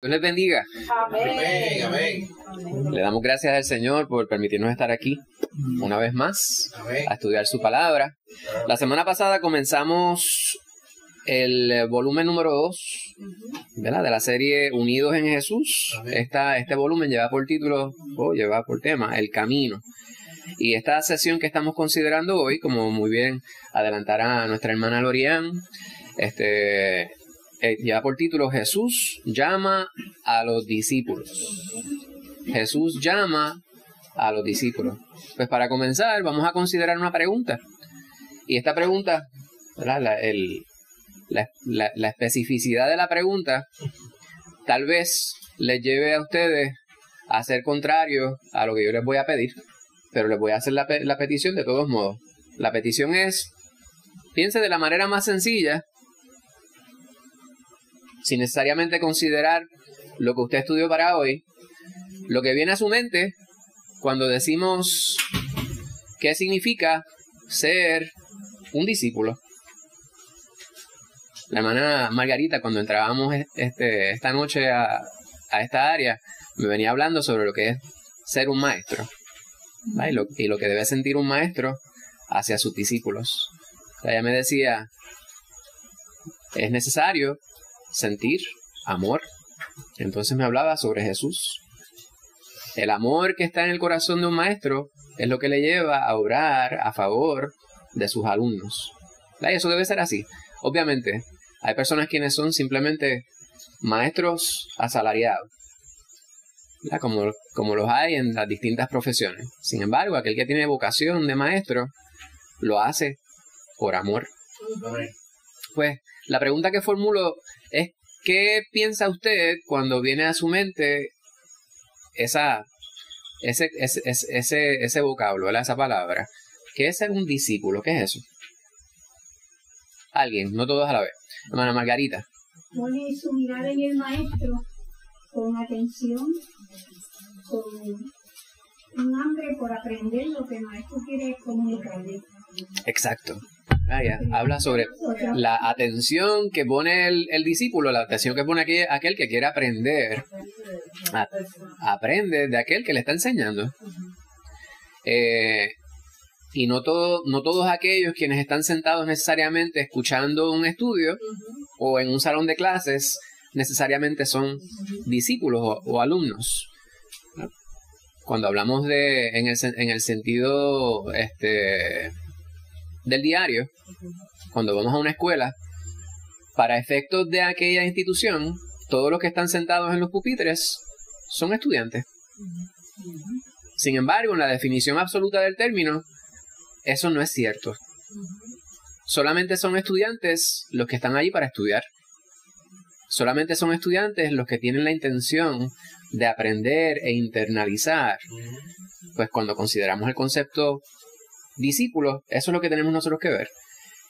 Dios les bendiga. Amén. Amén. Le damos gracias al Señor por permitirnos estar aquí una vez más a estudiar su palabra. La semana pasada comenzamos el volumen número 2, ¿verdad?, de la serie Unidos en Jesús. Este volumen lleva por título, lleva por tema, El Camino. Y esta sesión que estamos considerando hoy, como muy bien adelantará nuestra hermana Lorian, lleva por título Jesús llama a los discípulos. Jesús llama a los discípulos. Pues para comenzar vamos a considerar una pregunta. Y esta pregunta, ¿verdad?, la especificidad de la pregunta tal vez les lleve a ustedes a ser contrario a lo que yo les voy a pedir. Pero les voy a hacer la petición de todos modos. La petición es, piense de la manera más sencilla, sin necesariamente considerar lo que usted estudió para hoy, lo que viene a su mente cuando decimos qué significa ser un discípulo. La hermana Margarita, cuando entrábamos esta noche a esta área, me venía hablando sobre lo que es ser un maestro. Y lo que debe sentir un maestro hacia sus discípulos. Ella me decía, es necesario sentir amor. Entonces me hablaba sobre Jesús. El amor que está en el corazón de un maestro es lo que le lleva a orar a favor de sus alumnos. Y eso debe ser así. Obviamente, hay personas quienes son simplemente maestros asalariados, como los hay en las distintas profesiones. Sin embargo, aquel que tiene vocación de maestro lo hace por amor. Pues la pregunta que formulo es, ¿qué piensa usted cuando viene a su mente ese vocablo, ¿verdad?, esa palabra? ¿Qué es ser un discípulo? ¿Qué es eso? Alguien, no todos a la vez. Hermana Margarita. Pone su mirada en el maestro con atención, con un hambre por aprender lo que el maestro quiere comunicarle. Exacto. Habla sobre la atención que pone el discípulo, la atención que pone aquel que quiere aprender. Aprende de aquel que le está enseñando. Y no todos aquellos quienes están sentados necesariamente escuchando un estudio o en un salón de clases necesariamente son discípulos o alumnos. Cuando hablamos en el sentido del diario, cuando vamos a una escuela, para efectos de aquella institución, todos los que están sentados en los pupitres son estudiantes. Sin embargo, en la definición absoluta del término, eso no es cierto. Solamente son estudiantes los que están allí para estudiar. Solamente son estudiantes los que tienen la intención de aprender e internalizar. Pues cuando consideramos el concepto discípulo, eso es lo que tenemos nosotros que ver.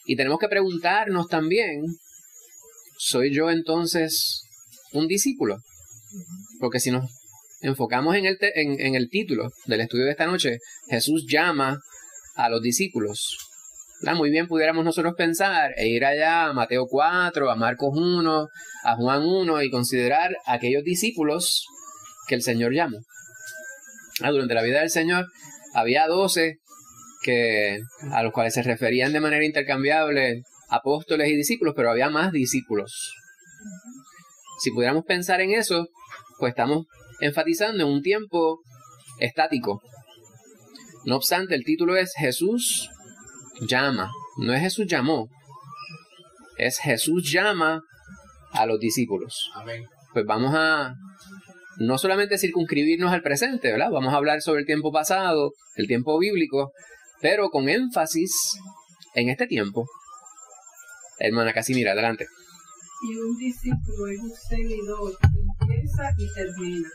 Y tenemos que preguntarnos también, ¿soy yo entonces un discípulo? Porque si nos enfocamos en el título del estudio de esta noche, Jesús llama a los discípulos. Muy bien pudiéramos nosotros pensar e ir allá a Mateo 4, a Marcos 1, a Juan 1 y considerar aquellos discípulos que el Señor llamó. Durante la vida del Señor había 12 a los cuales se referían de manera intercambiable apóstoles y discípulos, pero había más discípulos. Si pudiéramos pensar en eso, pues estamos enfatizando en un tiempo estático. No obstante, el título es Jesús llama. No es Jesús llamó. Es Jesús llama a los discípulos. Amén. Pues vamos a no solamente circunscribirnos al presente, ¿verdad? Vamos a hablar sobre el tiempo pasado, el tiempo bíblico, pero con énfasis en este tiempo. Hermana Casimira, adelante. Y un discípulo es un seguidor que empieza y termina.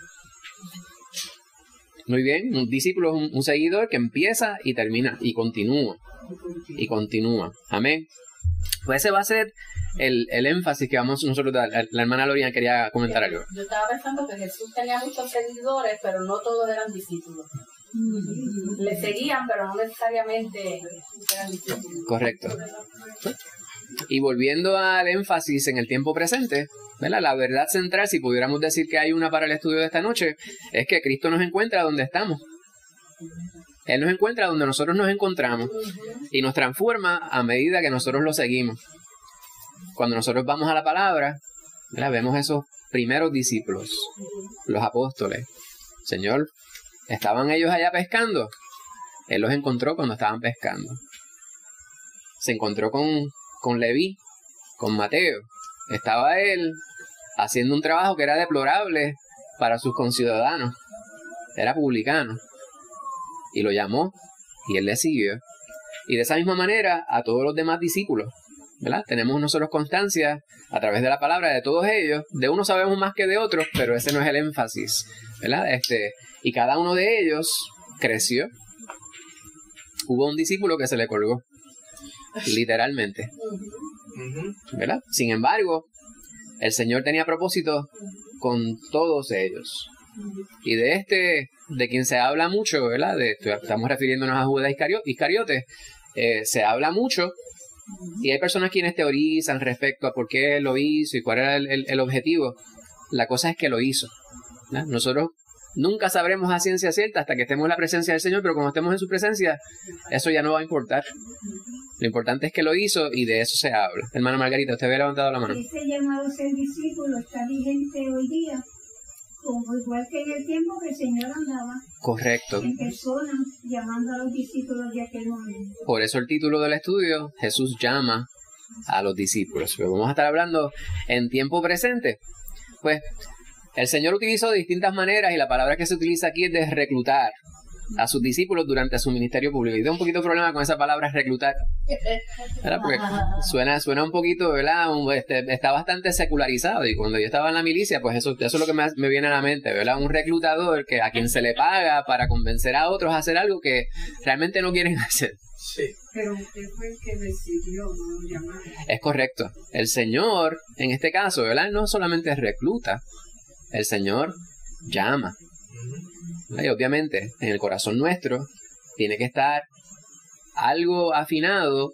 Muy bien, un discípulo es un seguidor que empieza y termina y continúa. Y continúa. Amén. Pues ese va a ser el énfasis que vamos nosotros a dar. La hermana Lorian quería comentar algo. Yo estaba pensando que Jesús tenía muchos seguidores, pero no todos eran discípulos. Le seguían, pero no necesariamente eran discípulos. Correcto. Y volviendo al énfasis en el tiempo presente, ¿verdad? La verdad central, si pudiéramos decir que hay una para el estudio de esta noche, es que Cristo nos encuentra donde estamos. Él nos encuentra donde nosotros nos encontramos y nos transforma a medida que nosotros lo seguimos. Cuando nosotros vamos a la palabra, ¿verdad? Vemos esos primeros discípulos, los apóstoles. Señor, ¿estaban ellos allá pescando? Él los encontró cuando estaban pescando. Se encontró con Leví, con Mateo. Estaba él haciendo un trabajo que era deplorable para sus conciudadanos. Era publicano. Y lo llamó y él le siguió. Y de esa misma manera a todos los demás discípulos, ¿verdad? Tenemos nosotros constancia a través de la palabra de todos ellos. De unos sabemos más que de otros, pero ese no es el énfasis, ¿verdad? Y cada uno de ellos creció. Hubo un discípulo que se le colgó, literalmente, ¿verdad? Sin embargo, el Señor tenía propósito con todos ellos. Y de quien se habla mucho, ¿verdad? Estamos refiriéndonos a Judas Iscariote, se habla mucho, y hay personas quienes teorizan respecto a por qué lo hizo y cuál era el objetivo. La cosa es que lo hizo, ¿no? Nosotros nunca sabremos a ciencia cierta hasta que estemos en la presencia del Señor, pero cuando estemos en su presencia, eso ya no va a importar. Lo importante es que lo hizo y de eso se habla. Hermana Margarita, usted había levantado la mano. Ese llamado a ser discípulo está vigente hoy día, como igual que en el tiempo que el Señor andaba. Correcto. En personas llamando a los discípulos de aquel momento. Por eso el título del estudio, Jesús llama a los discípulos. Pero vamos a estar hablando en tiempo presente. Pues el Señor utilizó de distintas maneras y la palabra que se utiliza aquí es de reclutar a sus discípulos durante su ministerio público. Y tengo un poquito de problema con esa palabra reclutar, ¿verdad? Porque suena un poquito, ¿verdad? Está bastante secularizado. Y cuando yo estaba en la milicia, pues eso es lo que me viene a la mente, ¿verdad? Un reclutador a quien se le paga para convencer a otros a hacer algo que realmente no quieren hacer. Sí. Pero usted fue el que decidió no llamar. Es correcto. El Señor, en este caso, ¿verdad? No solamente recluta, el Señor llama. Y obviamente, en el corazón nuestro tiene que estar algo afinado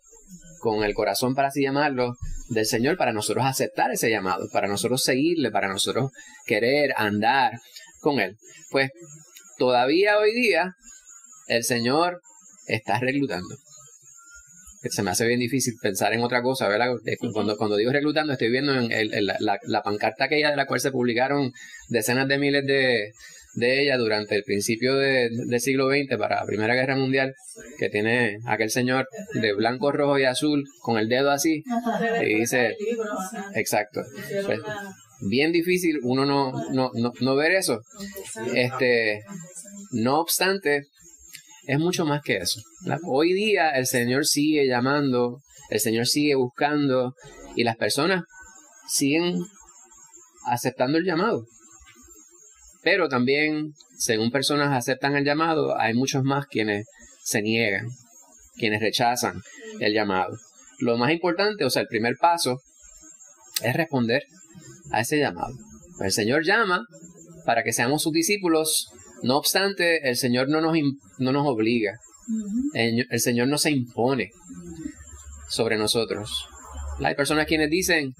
con el corazón, para así llamarlo, del Señor, para nosotros aceptar ese llamado, para nosotros seguirle, para nosotros querer andar con Él. Pues todavía hoy día el Señor está reclutando. Se me hace bien difícil pensar en otra cosa, ¿verdad? Cuando digo reclutando, estoy viendo en la pancarta aquella de la cual se publicaron decenas de miles de ella durante el principio del siglo XX para la Primera Guerra Mundial, que tiene aquel señor de blanco, rojo y azul con el dedo así y dice, exacto, pues, bien difícil uno no ver eso. No obstante, es mucho más que eso, ¿verdad? Hoy día el Señor sigue llamando, el Señor sigue buscando y las personas siguen aceptando el llamado. Pero también, según personas aceptan el llamado, hay muchos más quienes se niegan, quienes rechazan el llamado. Lo más importante, o sea, el primer paso, es responder a ese llamado. El Señor llama para que seamos sus discípulos. No obstante, el Señor no nos obliga. El Señor no se impone sobre nosotros. Hay personas quienes dicen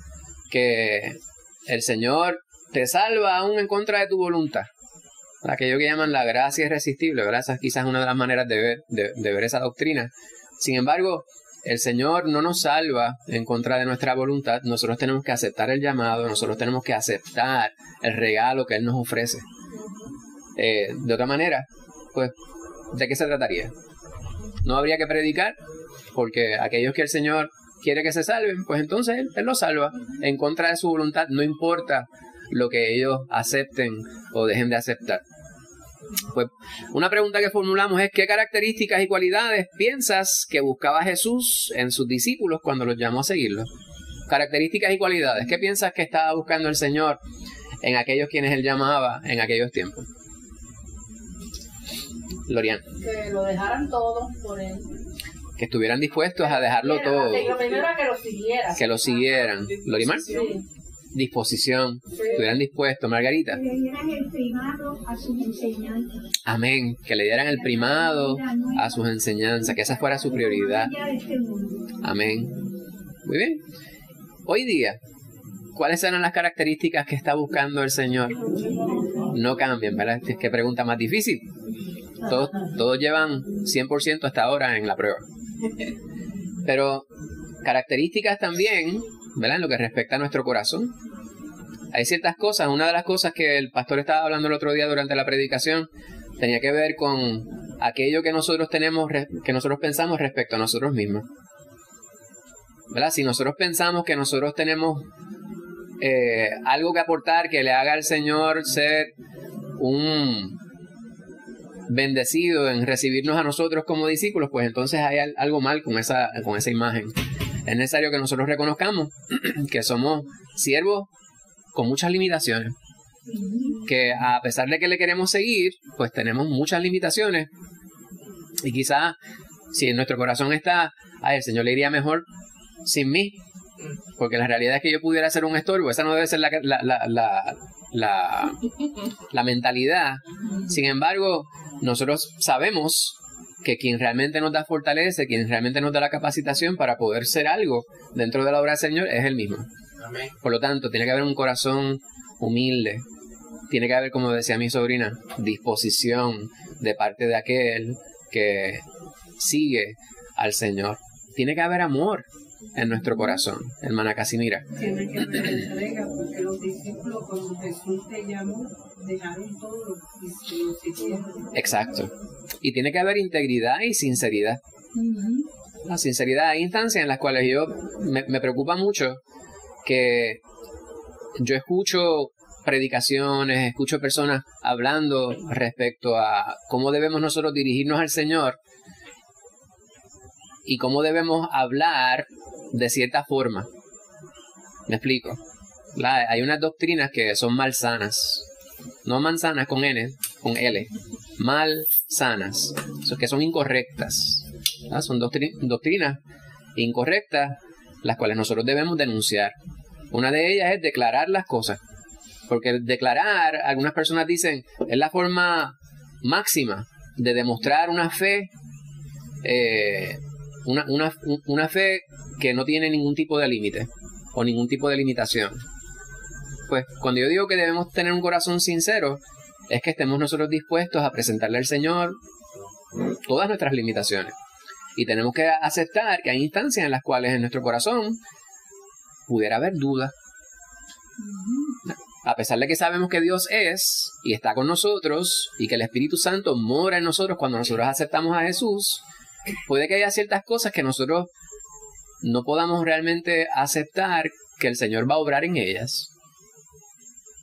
que el Señor te salva aún en contra de tu voluntad. Aquello que llaman la gracia irresistible, ¿verdad? Esa es quizás una de las maneras de ver esa doctrina. Sin embargo, el Señor no nos salva en contra de nuestra voluntad. Nosotros tenemos que aceptar el llamado, nosotros tenemos que aceptar el regalo que Él nos ofrece. De otra manera, pues, ¿de qué se trataría? No habría que predicar, porque aquellos que el Señor quiere que se salven, pues entonces Él los salva en contra de su voluntad, no importa lo que ellos acepten o dejen de aceptar. Pues una pregunta que formulamos es: ¿qué características y cualidades piensas que buscaba Jesús en sus discípulos cuando los llamó a seguirlo? Características y cualidades. ¿Qué piensas que estaba buscando el Señor en aquellos quienes Él llamaba en aquellos tiempos? Lorian. Que lo dejaran todo por Él. Que estuvieran dispuestos a dejarlo todo. Lo primero era que lo siguieran. Que lo siguieran. ¿Lorimar? Sí. Disposición. Estuvieran dispuestos. Margarita. Que le dieran el primado a sus enseñanzas. Amén. Que le dieran el primado a sus enseñanzas. Que esa fuera su prioridad. Amén. Muy bien. Hoy día, ¿cuáles eran las características que está buscando el Señor? No cambian, ¿verdad? Es que pregunta más difícil. Todos llevan 100% hasta ahora en la prueba. Pero características también, ¿verdad? En lo que respecta a nuestro corazón. Hay ciertas cosas. Una de las cosas que el pastor estaba hablando el otro día durante la predicación tenía que ver con aquello que nosotros tenemos, que nosotros pensamos respecto a nosotros mismos. ¿Verdad? Si nosotros pensamos que nosotros tenemos algo que aportar que le haga al Señor ser un bendecido en recibirnos a nosotros como discípulos, pues entonces hay algo mal con esa imagen. Es necesario que nosotros reconozcamos que somos siervos con muchas limitaciones, que a pesar de que le queremos seguir, pues tenemos muchas limitaciones, y quizás si en nuestro corazón está, ay, el Señor le iría mejor sin mí, porque la realidad es que yo pudiera ser un estorbo. Esa no debe ser la mentalidad. Sin embargo, nosotros sabemos que quien realmente nos da fortaleza, quien realmente nos da la capacitación para poder ser algo dentro de la obra del Señor es Él mismo. Amén. Por lo tanto, tiene que haber un corazón humilde. Tiene que haber, como decía mi sobrina, disposición de parte de aquel que sigue al Señor. Tiene que haber amor en nuestro corazón, hermana Casimira. Tiene que haber entrega, porque los discípulos, cuando Jesús te llamó, dejaron todo y se lo siguieron. Exacto. Y tiene que haber integridad y sinceridad. La sinceridad. Hay instancias en las cuales me preocupa mucho que yo escucho predicaciones, escucho personas hablando respecto a cómo debemos nosotros dirigirnos al Señor y cómo debemos hablar de cierta forma. Me explico. Hay unas doctrinas que son malsanas. No manzanas con N, con L. Malsanas. Que son incorrectas. Son doctrinas incorrectas, las cuales nosotros debemos denunciar. Una de ellas es declarar las cosas. Porque el declarar, algunas personas dicen, es la forma máxima de demostrar una fe, una fe que no tiene ningún tipo de límite o ningún tipo de limitación. Pues cuando yo digo que debemos tener un corazón sincero, es que estemos nosotros dispuestos a presentarle al Señor todas nuestras limitaciones. Y tenemos que aceptar que hay instancias en las cuales en nuestro corazón pudiera haber duda. A pesar de que sabemos que Dios es y está con nosotros y que el Espíritu Santo mora en nosotros cuando nosotros aceptamos a Jesús, puede que haya ciertas cosas que nosotros no podamos realmente aceptar que el Señor va a obrar en ellas.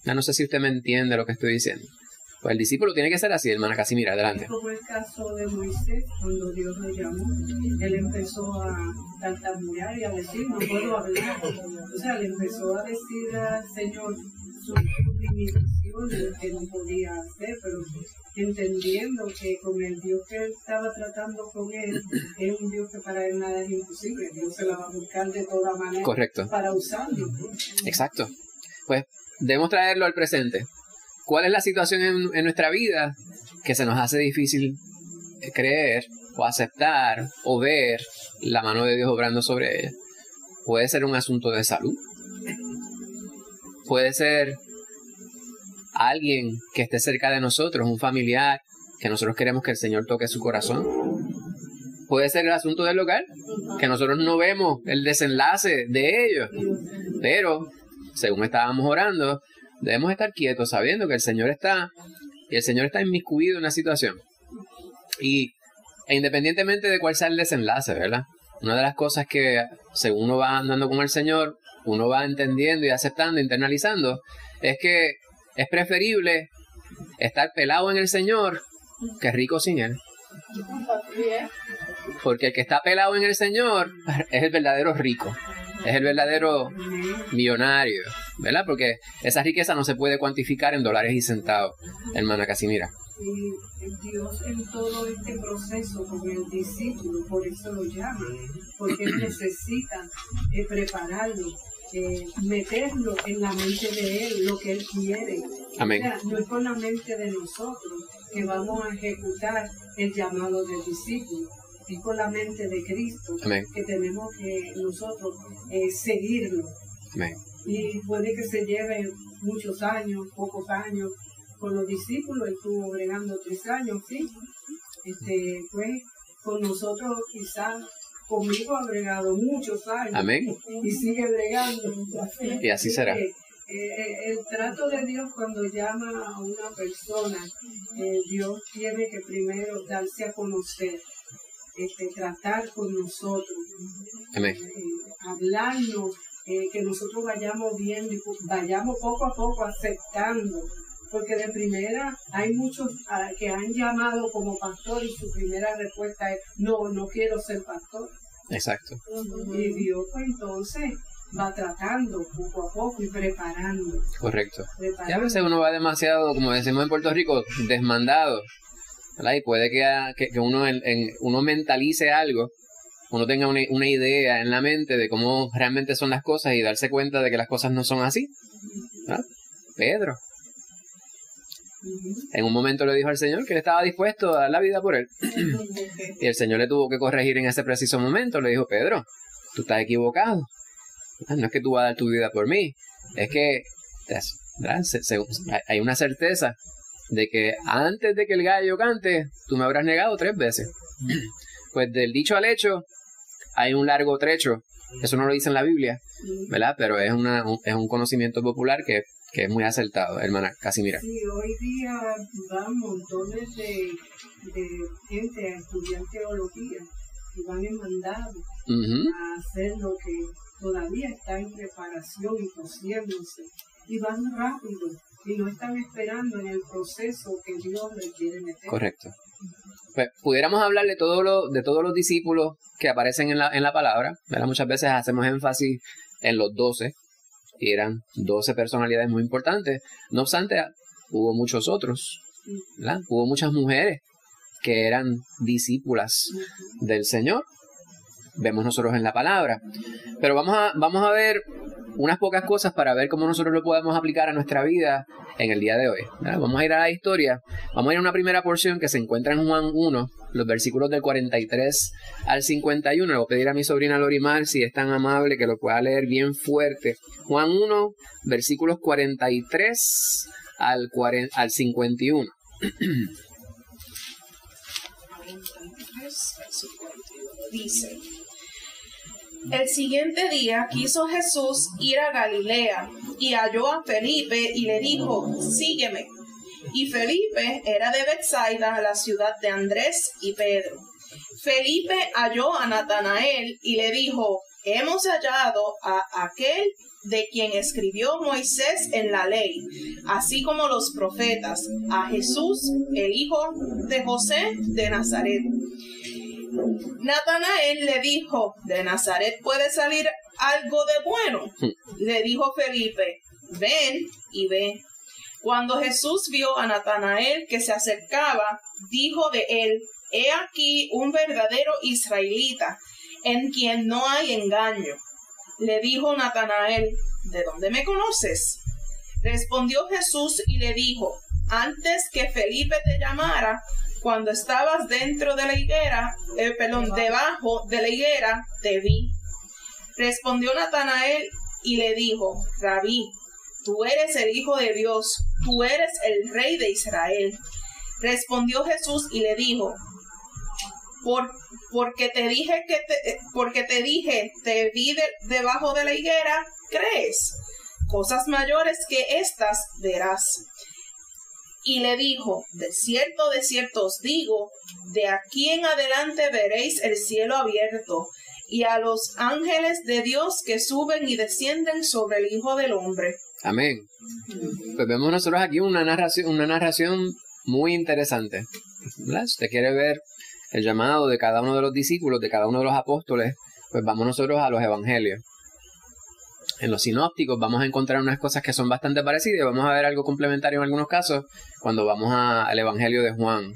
Ya no sé si usted me entiende lo que estoy diciendo. Pues el discípulo tiene que ser así, hermana Casimira, adelante. Como el caso de Moisés, cuando Dios lo llamó, él empezó a tartamudear y a decir, no puedo hablar. O sea, le empezó a decir al Señor sus limitaciones que no podía hacer, pero entendiendo que con el Dios que él estaba tratando con él, es un Dios que para él nada es imposible. Dios se la va a buscar de toda manera. Correcto. Para usarlo. Exacto. Pues debemos traerlo al presente. ¿Cuál es la situación en nuestra vida que se nos hace difícil creer o aceptar o ver la mano de Dios obrando sobre ella? Puede ser un asunto de salud. Puede ser alguien que esté cerca de nosotros, un familiar, que nosotros queremos que el Señor toque su corazón. Puede ser el asunto del hogar, que nosotros no vemos el desenlace de ello. Pero, según estábamos orando, debemos estar quietos sabiendo que el Señor está, y el Señor está inmiscuido en la situación. E independientemente de cuál sea el desenlace, ¿verdad? Una de las cosas que, según uno va andando con el Señor, uno va entendiendo y aceptando, internalizando, es que es preferible estar pelado en el Señor que rico sin Él. Porque el que está pelado en el Señor es el verdadero rico, es el verdadero millonario, ¿verdad? Porque esa riqueza no se puede cuantificar en dólares y centavos, hermana Casimira. Y Dios en todo este proceso con el discípulo, por eso lo llama, porque Él necesita prepararlo, meterlo en la mente de Él, lo que Él quiere. Amén. O sea, no es con la mente de nosotros que vamos a ejecutar el llamado del discípulo. es con la mente de Cristo. Amén. Que tenemos que nosotros seguirlo. Amén. Y puede que se lleve muchos años, pocos años. Con los discípulos estuvo bregando 3 años, ¿sí? Pues con nosotros quizás, conmigo ha bregado muchos años. Amén. Y sigue bregando. Y así será. El trato de Dios cuando llama a una persona, Dios tiene que primero darse a conocer, tratar con nosotros, Amén. hablarnos, que nosotros vayamos viendo y vayamos poco a poco aceptando. Porque de primera hay muchos que han llamado como pastor y su primera respuesta es no quiero ser pastor. Exacto. Y Dios pues entonces va tratando poco a poco y preparando. Correcto. Y a veces uno va demasiado, como decimos en Puerto Rico, desmandado, ¿verdad? Y puede que uno mentalice algo, uno tenga una idea en la mente de cómo realmente son las cosas y darse cuenta de que las cosas no son así, ¿verdad? Pedro en un momento le dijo al Señor que él estaba dispuesto a dar la vida por él. Y el Señor le tuvo que corregir en ese preciso momento. Le dijo: Pedro, tú estás equivocado. No es que tú vas a dar tu vida por mí. Es que hay una certeza de que antes de que el gallo cante, tú me habrás negado 3 veces. Pues del dicho al hecho hay un largo trecho. Eso no lo dice en la Biblia, ¿verdad? Pero es un conocimiento popular que es muy acertado, hermana Casimira. Sí, hoy día van montones de gente a estudiar teología y van en mandado a hacer lo que todavía está en preparación y cociéndose. Y van rápido y no están esperando en el proceso que Dios les quiere meter. Correcto. Pues pudiéramos hablar de todos los discípulos que aparecen en la palabra, ¿verdad? Muchas veces hacemos énfasis en los 12. Y eran 12 personalidades muy importantes. No obstante, hubo muchos otros, ¿verdad? Hubo muchas mujeres que eran discípulas del Señor. Vemos nosotros en la palabra. Pero vamos a ver unas pocas cosas para ver cómo nosotros lo podemos aplicar a nuestra vida en el día de hoy, ¿verdad? Vamos a ir a la historia. Vamos a ir a una primera porción que se encuentra en Juan 1, los versículos del 43 al 51. Le voy a pedir a mi sobrina Lorimar, si es tan amable, que lo pueda leer bien fuerte. Juan 1, versículos 43 al 51. Dice: el siguiente día quiso Jesús ir a Galilea y halló a Felipe y le dijo: sígueme. Y Felipe era de Betsaida, la ciudad de Andrés y Pedro. Felipe halló a Natanael y le dijo: hemos hallado a aquel de quien escribió Moisés en la ley, así como los profetas, a Jesús, el hijo de José de Nazaret. Natanael le dijo: ¿de Nazaret puede salir algo de bueno? Le dijo Felipe: ven y ve. Cuando Jesús vio a Natanael que se acercaba, dijo de él: he aquí un verdadero israelita, en quien no hay engaño. Le dijo Natanael: ¿de dónde me conoces? Respondió Jesús y le dijo: antes que Felipe te llamara, cuando estabas debajo de la higuera, te vi. Respondió Natanael y le dijo: Rabí, tú eres el Hijo de Dios, tú eres el Rey de Israel. Respondió Jesús y le dijo: porque te dije, te vi debajo de la higuera, ¿crees? Cosas mayores que estas verás. Y le dijo: de cierto os digo, de aquí en adelante veréis el cielo abierto, y a los ángeles de Dios que suben y descienden sobre el Hijo del Hombre. Amén. Pues vemos nosotros aquí una narración muy interesante, ¿verdad? Si usted quiere ver el llamado de cada uno de los discípulos, de cada uno de los apóstoles, pues vamos nosotros a los evangelios. En los sinópticos vamos a encontrar unas cosas que son bastante parecidas. Vamos a ver algo complementario en algunos casos cuando vamos al evangelio de Juan.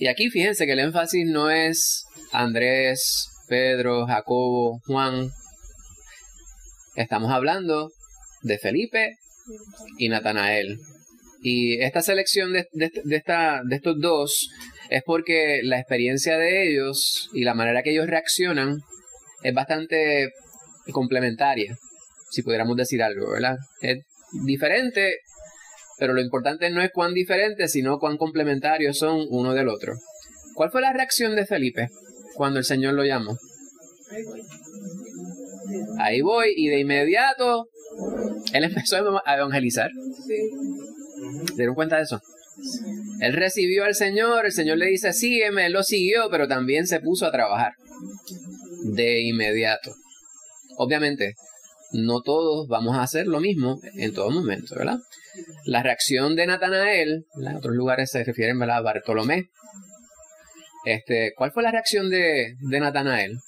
Y aquí fíjense que el énfasis no es Andrés, Pedro, Jacobo, Juan. Estamos hablando de Felipe y Natanael. Y esta selección de estos dos es porque la experiencia de ellos y la manera que ellos reaccionan es bastante complementaria, si pudiéramos decir algo, ¿verdad? Es diferente, pero lo importante no es cuán diferentes, sino cuán complementarios son uno del otro. ¿Cuál fue la reacción de Felipe cuando el Señor lo llamó? Ahí voy, y de inmediato él empezó a evangelizar. ¿Se dieron cuenta de eso? Él recibió al Señor, el Señor le dice sígueme, él lo siguió, pero también se puso a trabajar de inmediato. Obviamente, no todos vamos a hacer lo mismo en todo momento, ¿verdad? La reacción de Natanael, en otros lugares se refieren, ¿verdad?, a Bartolomé. ¿Cuál fue la reacción de Natanael?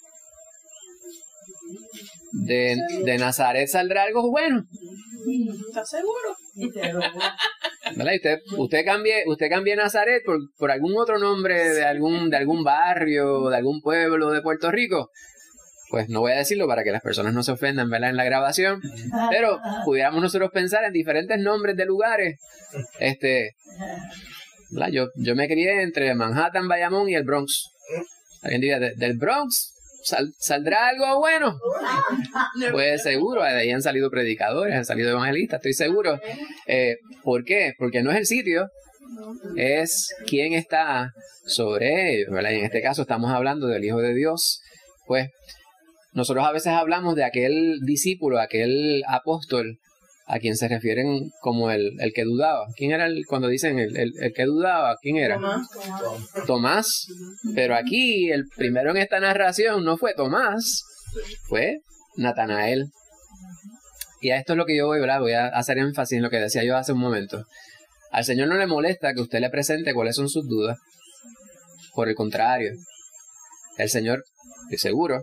De Nazaret saldrá algo bueno. ¿Estás seguro? ¿Verdad? Usted cambie Nazaret por algún otro nombre de algún barrio, de algún pueblo de Puerto Rico. Pues no voy a decirlo para que las personas no se ofendan, ¿verdad?, en la grabación. Pero pudiéramos nosotros pensar en diferentes nombres de lugares. ¿Verdad? Yo me crié entre Manhattan, Bayamón y el Bronx. Alguien diría, del Bronx ¿saldrá algo bueno? Pues seguro, de ahí han salido predicadores, han salido evangelistas, estoy seguro. ¿Por qué? Porque no es el sitio, es quién está sobre ellos, ¿verdad? Y en este caso estamos hablando del Hijo de Dios. Pues nosotros a veces hablamos de aquel discípulo, aquel apóstol, a quien se refieren como el que dudaba. ¿Quién era cuando dicen el que dudaba? ¿Quién era? Tomás. Pero aquí el primero en esta narración no fue Tomás, fue Natanael. Y a esto es lo que yo voy a hacer énfasis en lo que decía yo hace un momento. Al Señor no le molesta que usted le presente cuáles son sus dudas. Por el contrario, el Señor, estoy seguro,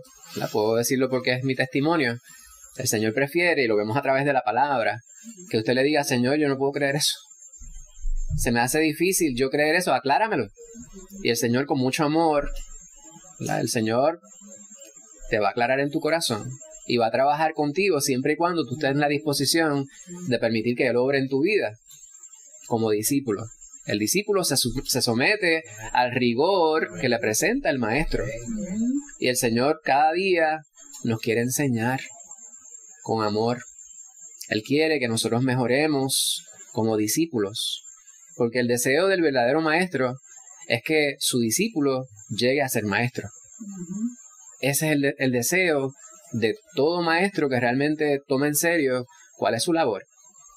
puedo decirlo porque es mi testimonio, el Señor prefiere, y lo vemos a través de la palabra, que usted le diga, Señor, yo no puedo creer eso. Se me hace difícil yo creer eso, acláramelo. Y el Señor con mucho amor, ¿verdad?, el Señor te va a aclarar en tu corazón y va a trabajar contigo siempre y cuando tú estés en la disposición de permitir que Él obre en tu vida como discípulo. El discípulo se somete al rigor que le presenta el maestro. Y el Señor cada día nos quiere enseñar con amor. Él quiere que nosotros mejoremos como discípulos, porque el deseo del verdadero maestro es que su discípulo llegue a ser maestro. Ese es el deseo de todo maestro que realmente toma en serio cuál es su labor.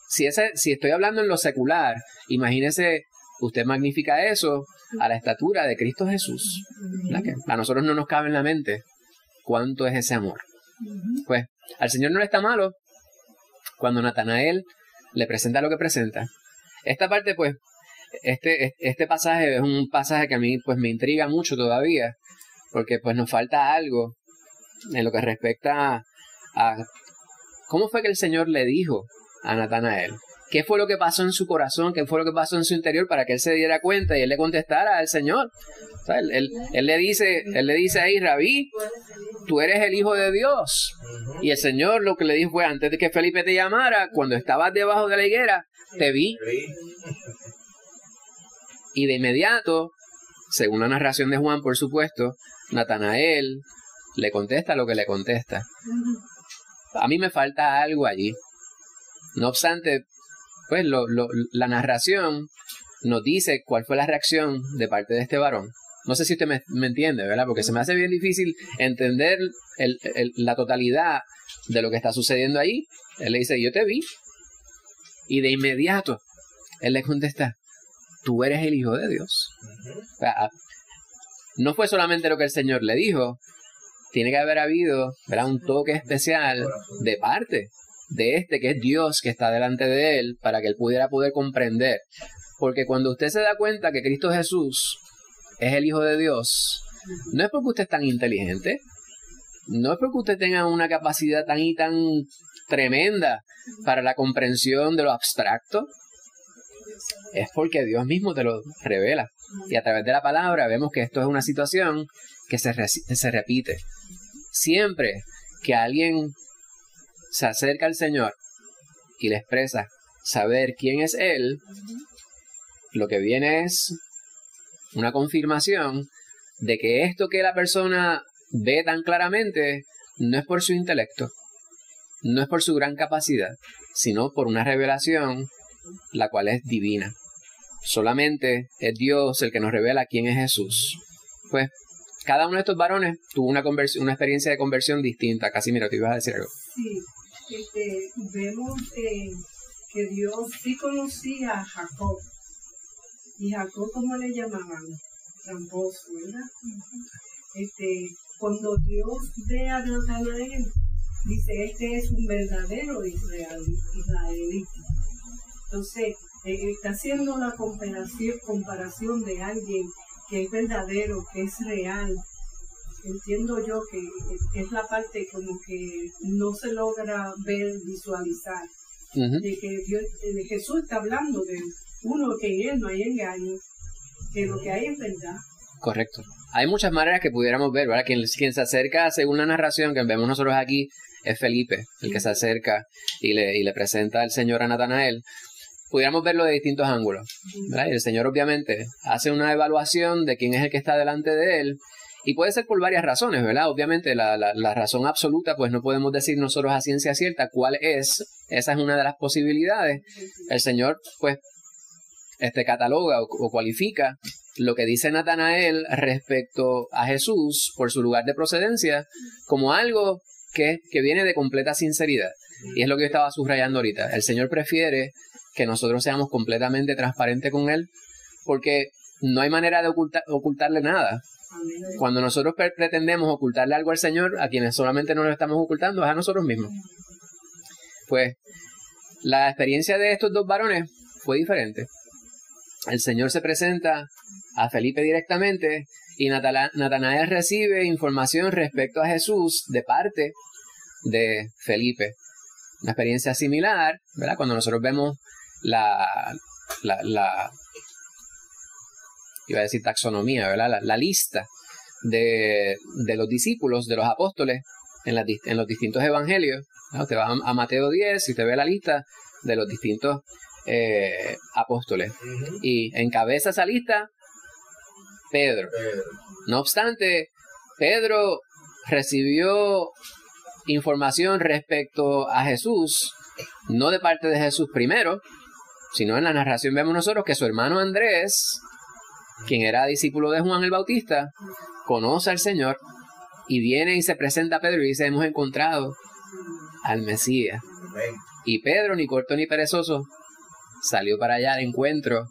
Si estoy hablando en lo secular, imagínese, usted magnifica eso a la estatura de Cristo Jesús, ¿verdad? Que a nosotros no nos cabe en la mente cuánto es ese amor. Pues al Señor no le está malo cuando Natanael le presenta lo que presenta. Esta parte, pues, este pasaje es un pasaje que a mí, pues, me intriga mucho todavía, porque, pues, nos falta algo en lo que respecta a cómo fue que el Señor le dijo a Natanael. ¿Qué fue lo que pasó en su corazón? ¿Qué fue lo que pasó en su interior para que él se diera cuenta y él le contestara al Señor? O sea, él le dice ahí, Rabí, tú eres el Hijo de Dios. Y el Señor lo que le dijo fue, antes de que Felipe te llamara, cuando estabas debajo de la higuera, te vi. Y de inmediato, según la narración de Juan, por supuesto, Natanael le contesta lo que le contesta. A mí me falta algo allí. No obstante, pues la narración nos dice cuál fue la reacción de parte de este varón. No sé si usted me entiende, ¿verdad? Porque se me hace bien difícil entender la totalidad de lo que está sucediendo ahí. Él le dice, yo te vi. Y de inmediato, él le contesta, tú eres el Hijo de Dios. O sea, no fue solamente lo que el Señor le dijo, tiene que haber habido, ¿verdad?, un toque especial de parte de que es Dios que está delante de él para que él pudiera poder comprender. Porque cuando usted se da cuenta que Cristo Jesús es el Hijo de Dios, no es porque usted es tan inteligente, no es porque usted tenga una capacidad tan y tan tremenda para la comprensión de lo abstracto, es porque Dios mismo te lo revela. Y a través de la palabra vemos que esto es una situación que se repite. Siempre que alguien se acerca al Señor y le expresa saber quién es Él, lo que viene es una confirmación de que esto que la persona ve tan claramente no es por su intelecto, no es por su gran capacidad, sino por una revelación la cual es divina. Solamente es Dios el que nos revela quién es Jesús. Pues cada uno de estos varones tuvo una experiencia de conversión distinta. Casimiro, te ibas a decir algo. Sí, vemos que Dios sí conocía a Jacob. Y Jacob, ¿cómo le llamaban? Tramposo, ¿verdad? Cuando Dios ve a Natanael, dice, este es un verdadero israelita. Entonces, está haciendo una comparación de alguien que es verdadero, que es real. Entiendo yo que es la parte como que no se logra ver, visualizar. De que de Jesús está hablando de uno que en él no hay engaño, que lo que hay es verdad. Correcto. Hay muchas maneras que pudiéramos ver, ¿verdad? Quien se acerca, según la narración que vemos nosotros aquí, es Felipe, el que se acerca y le presenta al Señor a Natanael. Pudiéramos verlo de distintos ángulos, ¿verdad? Y el Señor obviamente hace una evaluación de quién es el que está delante de él, y puede ser por varias razones, ¿verdad? Obviamente la razón absoluta, pues no podemos decir nosotros a ciencia cierta cuál es. Esa es una de las posibilidades. El Señor, pues, cataloga o cualifica lo que dice Natanael respecto a Jesús por su lugar de procedencia como algo que viene de completa sinceridad. Y es lo que yo estaba subrayando ahorita. El Señor prefiere que nosotros seamos completamente transparentes con Él, porque no hay manera de ocultarle nada. Cuando nosotros pretendemos ocultarle algo al Señor, a quienes solamente nos lo estamos ocultando es a nosotros mismos. Pues la experiencia de estos dos varones fue diferente. El Señor se presenta a Felipe directamente y Natanael recibe información respecto a Jesús de parte de Felipe. Una experiencia similar, ¿verdad? Cuando nosotros vemos iba a decir taxonomía, ¿verdad? La lista de los discípulos, de los apóstoles en los distintos evangelios, ¿no? Usted va a Mateo 10 y usted ve la lista de los distintos apóstoles. Y encabeza esa lista Pedro. No obstante, Pedro recibió información respecto a Jesús, no de parte de Jesús primero, sino en la narración vemos nosotros que su hermano Andrés, quien era discípulo de Juan el Bautista, conoce al Señor y viene y se presenta a Pedro y dice, hemos encontrado al Mesías. Y Pedro, ni corto ni perezoso, salió para allá al encuentro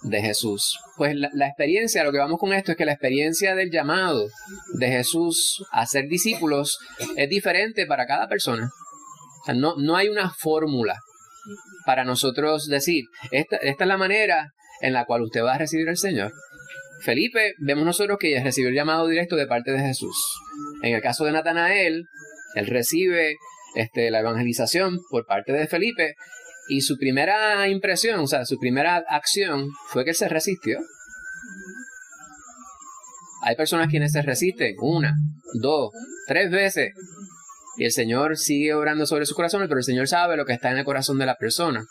de Jesús. Pues la experiencia, lo que vamos con esto es que la experiencia del llamado de Jesús a ser discípulos es diferente para cada persona. O sea, no hay una fórmula para nosotros decir, esta es la manera en la cual usted va a recibir al Señor. Felipe, vemos nosotros que recibió el llamado directo de parte de Jesús. En el caso de Natanael, él recibe la evangelización por parte de Felipe, y su primera impresión, o sea, su primera acción fue que él se resistió. Hay personas quienes se resisten 1, 2, 3 veces, y el Señor sigue obrando sobre sus corazones, pero el Señor sabe lo que está en el corazón de la persona.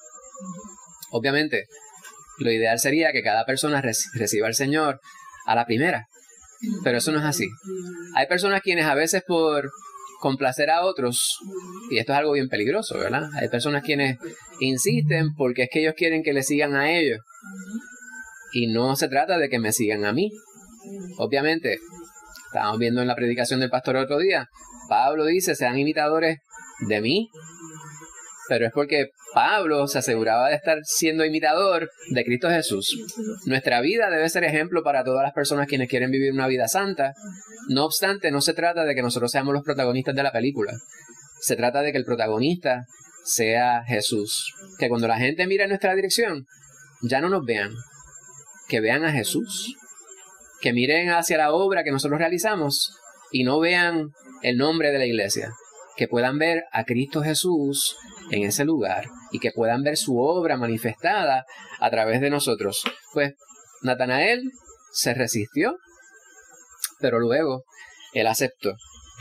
Obviamente, lo ideal sería que cada persona reciba al Señor a la primera, pero eso no es así. Hay personas quienes a veces por complacer a otros, y esto es algo bien peligroso, ¿verdad? Hay personas quienes insisten porque es que ellos quieren que le sigan a ellos, y no se trata de que me sigan a mí. Obviamente, estábamos viendo en la predicación del pastor el otro día, Pablo dice, sean imitadores de mí, pero es porque Pablo se aseguraba de estar siendo imitador de Cristo Jesús. Nuestra vida debe ser ejemplo para todas las personas quienes quieren vivir una vida santa. No obstante, no se trata de que nosotros seamos los protagonistas de la película. Se trata de que el protagonista sea Jesús. Que cuando la gente mira en nuestra dirección, ya no nos vean, que vean a Jesús. Que miren hacia la obra que nosotros realizamos y no vean el nombre de la iglesia. Que puedan ver a Cristo Jesús en ese lugar y que puedan ver su obra manifestada a través de nosotros. Pues Natanael se resistió, pero luego él aceptó.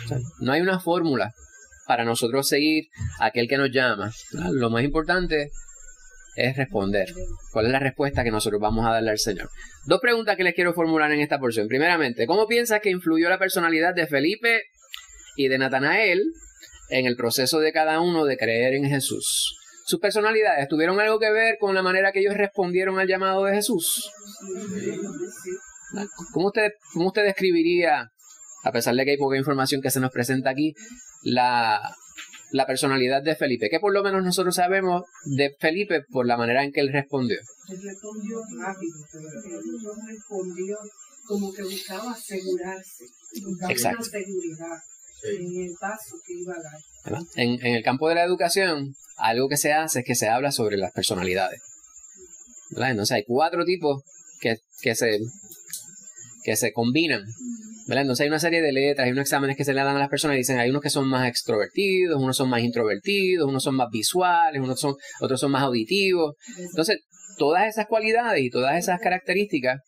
O sea, no hay una fórmula para nosotros seguir a aquel que nos llama. Lo más importante es responder. ¿Cuál es la respuesta que nosotros vamos a darle al Señor? 2 preguntas que les quiero formular en esta porción. Primeramente, ¿cómo piensas que influyó la personalidad de Felipe y de Natanael en el proceso de cada uno de creer en Jesús? ¿Sus personalidades tuvieron algo que ver con la manera que ellos respondieron al llamado de Jesús? ¿Cómo usted describiría, a pesar de que hay poca información que se nos presenta aquí, la personalidad de Felipe? ¿Qué por lo menos nosotros sabemos de Felipe por la manera en que él respondió? Él respondió rápido, pero él respondió como que buscaba asegurarse, buscaba una seguridad en el paso que iba a dar. ¿Verdad? En el campo de la educación, algo que se hace es que se habla sobre las personalidades. ¿Verdad? Entonces hay 4 tipos que se combinan. ¿Verdad? Entonces hay una serie de letras, hay unos exámenes que se le dan a las personas y dicen hay unos que son más extrovertidos, unos son más introvertidos, unos son más visuales, otros son más auditivos. Entonces, todas esas cualidades y todas esas características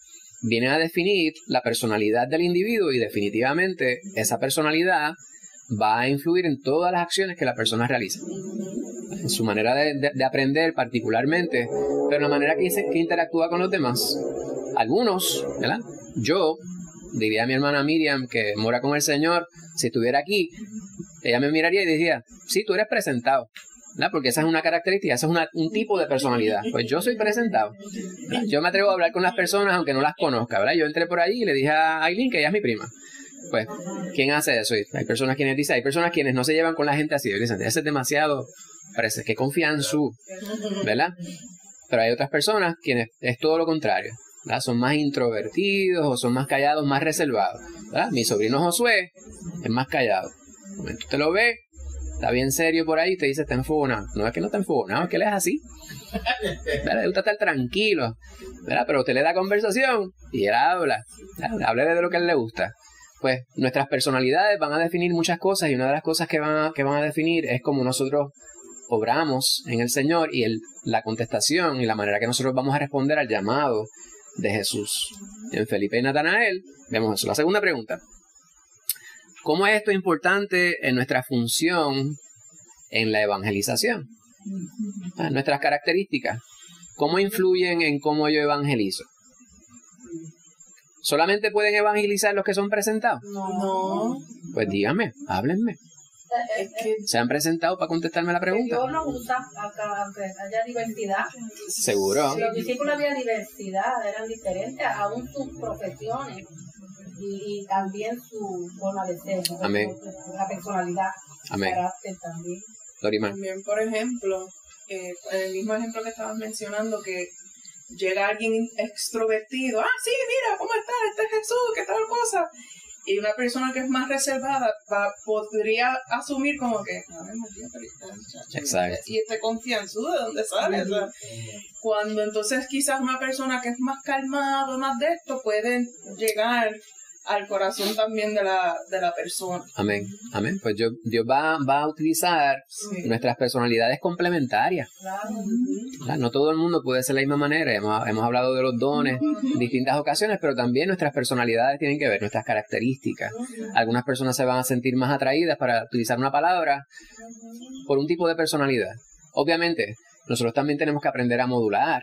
vienen a definir la personalidad del individuo y definitivamente esa personalidad va a influir en todas las acciones que la persona realiza. En su manera de aprender particularmente, pero en la manera que interactúa con los demás. Algunos, ¿verdad? Yo diría a mi hermana Miriam, que mora con el Señor, si estuviera aquí, ella me miraría y diría, sí, tú eres presentado, ¿verdad? Porque esa es una característica, esa es un tipo de personalidad. Pues yo soy presentado, ¿verdad? Yo me atrevo a hablar con las personas aunque no las conozca, ¿verdad? Yo entré por ahí y le dije a Aileen que ella es mi prima. Pues, ¿quién hace eso? Y hay personas quienes dicen, hay personas quienes no se llevan con la gente así, dicen, ese es demasiado, parece que confían en su, ¿verdad? Pero hay otras personas quienes es todo lo contrario, ¿verdad? Son más introvertidos o son más callados, más reservados, ¿verdad? Mi sobrino Josué es más callado. Un momento te lo ve, está bien serio por ahí y te dice, está enfogonado. No es que no está enfogonado, es que él es así. ¿Verdad? Le gusta estar tranquilo, ¿verdad? Pero usted le da conversación y él habla, ¿verdad? Háblele de lo que a él le gusta. Pues nuestras personalidades van a definir muchas cosas y una de las cosas que van a definir es cómo nosotros obramos en el Señor y la contestación y la manera que nosotros vamos a responder al llamado de Jesús. En Felipe y Natanael vemos eso. La segunda pregunta. ¿Cómo es esto importante en nuestra función en la evangelización? Nuestras características. ¿Cómo influyen en cómo yo evangelizo? ¿Solamente pueden evangelizar los que son presentados? No. Pues díganme, háblenme. ¿Se han presentado para contestarme la pregunta? Dios nos usa aunque haya diversidad. Seguro. Los discípulos había diversidad, eran diferentes, aún sus profesiones y también su forma de ser. Amén. La personalidad, amén. El carácter también. Dorimar. También, por ejemplo, el mismo ejemplo que estabas mencionando, que llega alguien extrovertido, sí, mira, ¿cómo estás? Este es Jesús, ¿qué tal cosa? Y una persona que es más reservada podría asumir como que, a ver, exacto. Y este confianzudo, ¿de dónde sale? O sea, cuando entonces quizás una persona que es más calmada, más de esto, puede llegar al corazón también de la persona. Amén, amén. Pues Dios va a utilizar nuestras personalidades complementarias. Claro. No todo el mundo puede ser de la misma manera. Hemos hablado de los dones en distintas ocasiones, pero también nuestras personalidades tienen que ver, nuestras características. Algunas personas se van a sentir más atraídas, para utilizar una palabra, por un tipo de personalidad. Obviamente, nosotros también tenemos que aprender a modular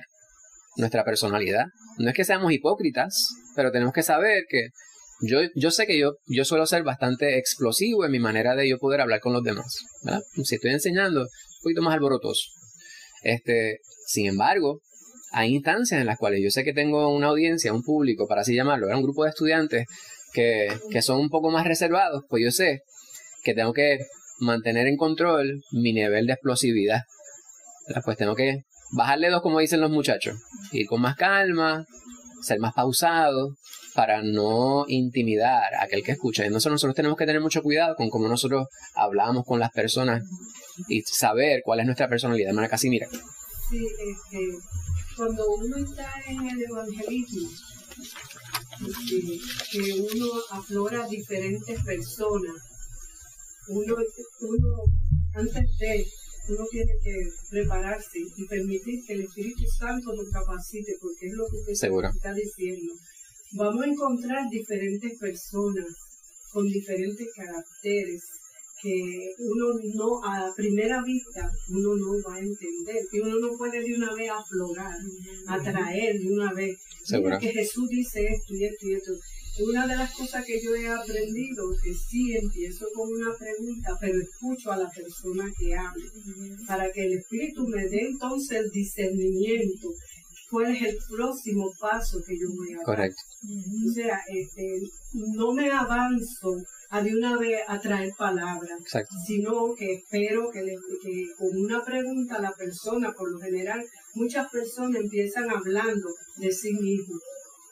nuestra personalidad. No es que seamos hipócritas, pero tenemos que saber que yo sé que yo suelo ser bastante explosivo en mi manera de yo poder hablar con los demás, ¿verdad? Si estoy enseñando, un poquito más alborotoso. Sin embargo, hay instancias en las cuales yo sé que tengo una audiencia, un público, para así llamarlo, un grupo de estudiantes que son un poco más reservados, pues yo sé que tengo que mantener en control mi nivel de explosividad, ¿verdad? Pues tengo que bajarle 2, como dicen los muchachos, ir con más calma, ser más pausado, para no intimidar a aquel que escucha. Y entonces nosotros tenemos que tener mucho cuidado con cómo nosotros hablamos con las personas y saber cuál es nuestra personalidad. Hermana Casimira. Sí, cuando uno está en el evangelismo, que uno aflora diferentes personas, uno uno tiene que prepararse y permitir que el Espíritu Santo nos capacite, porque es lo que usted está diciendo. Vamos a encontrar diferentes personas con diferentes caracteres, que uno no, a primera vista, uno no va a entender, que uno no puede de una vez aflorar, atraer de una vez. Mira que Jesús dice esto y esto y esto. Una de las cosas que yo he aprendido, que sí empiezo con una pregunta, pero escucho a la persona que habla, para que el Espíritu me dé entonces el discernimiento, cuál es el próximo paso que yo voy a dar. Correcto. O sea, no me avanzo a de una vez a traer palabras, Exacto. sino que espero que con una pregunta la persona, por lo general, muchas personas empiezan hablando de sí mismos,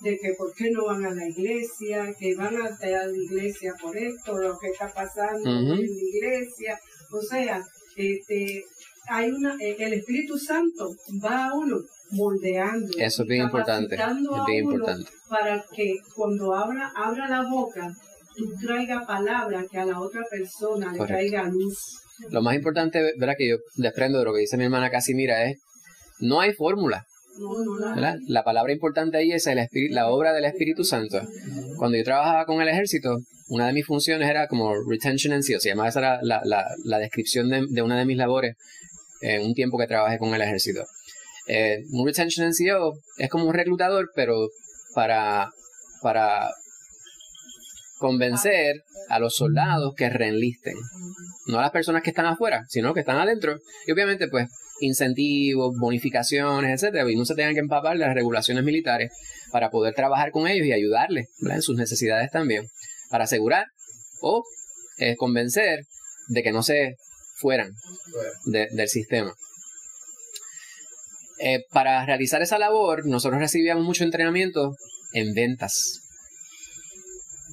de que por qué no van a la iglesia, que van a la iglesia por esto, lo que está pasando en la iglesia. O sea, hay el Espíritu Santo va a uno moldeando. Eso es bien importante. Es bien importante. Para que cuando abra la boca, tú traiga palabra que a la otra persona le traiga luz. Lo más importante, ¿verdad?, que yo desprendo de lo que dice mi hermana Casimira es, no hay fórmula. ¿Verdad? La palabra importante ahí es la obra del Espíritu Santo. Cuando yo trabajaba con el ejército, una de mis funciones era como retention and seal, se llamaba, esa era la descripción de una de mis labores en un tiempo que trabajé con el ejército. Un retention and seal es como un reclutador, pero para convencer a los soldados que reenlisten, no a las personas que están afuera, sino que están adentro, y obviamente pues incentivos, bonificaciones, etcétera, y no se tengan que empapar de las regulaciones militares para poder trabajar con ellos y ayudarles, ¿verdad?, en sus necesidades también, para asegurar o convencer de que no se fueran del sistema. Para realizar esa labor, nosotros recibíamos mucho entrenamiento en ventas.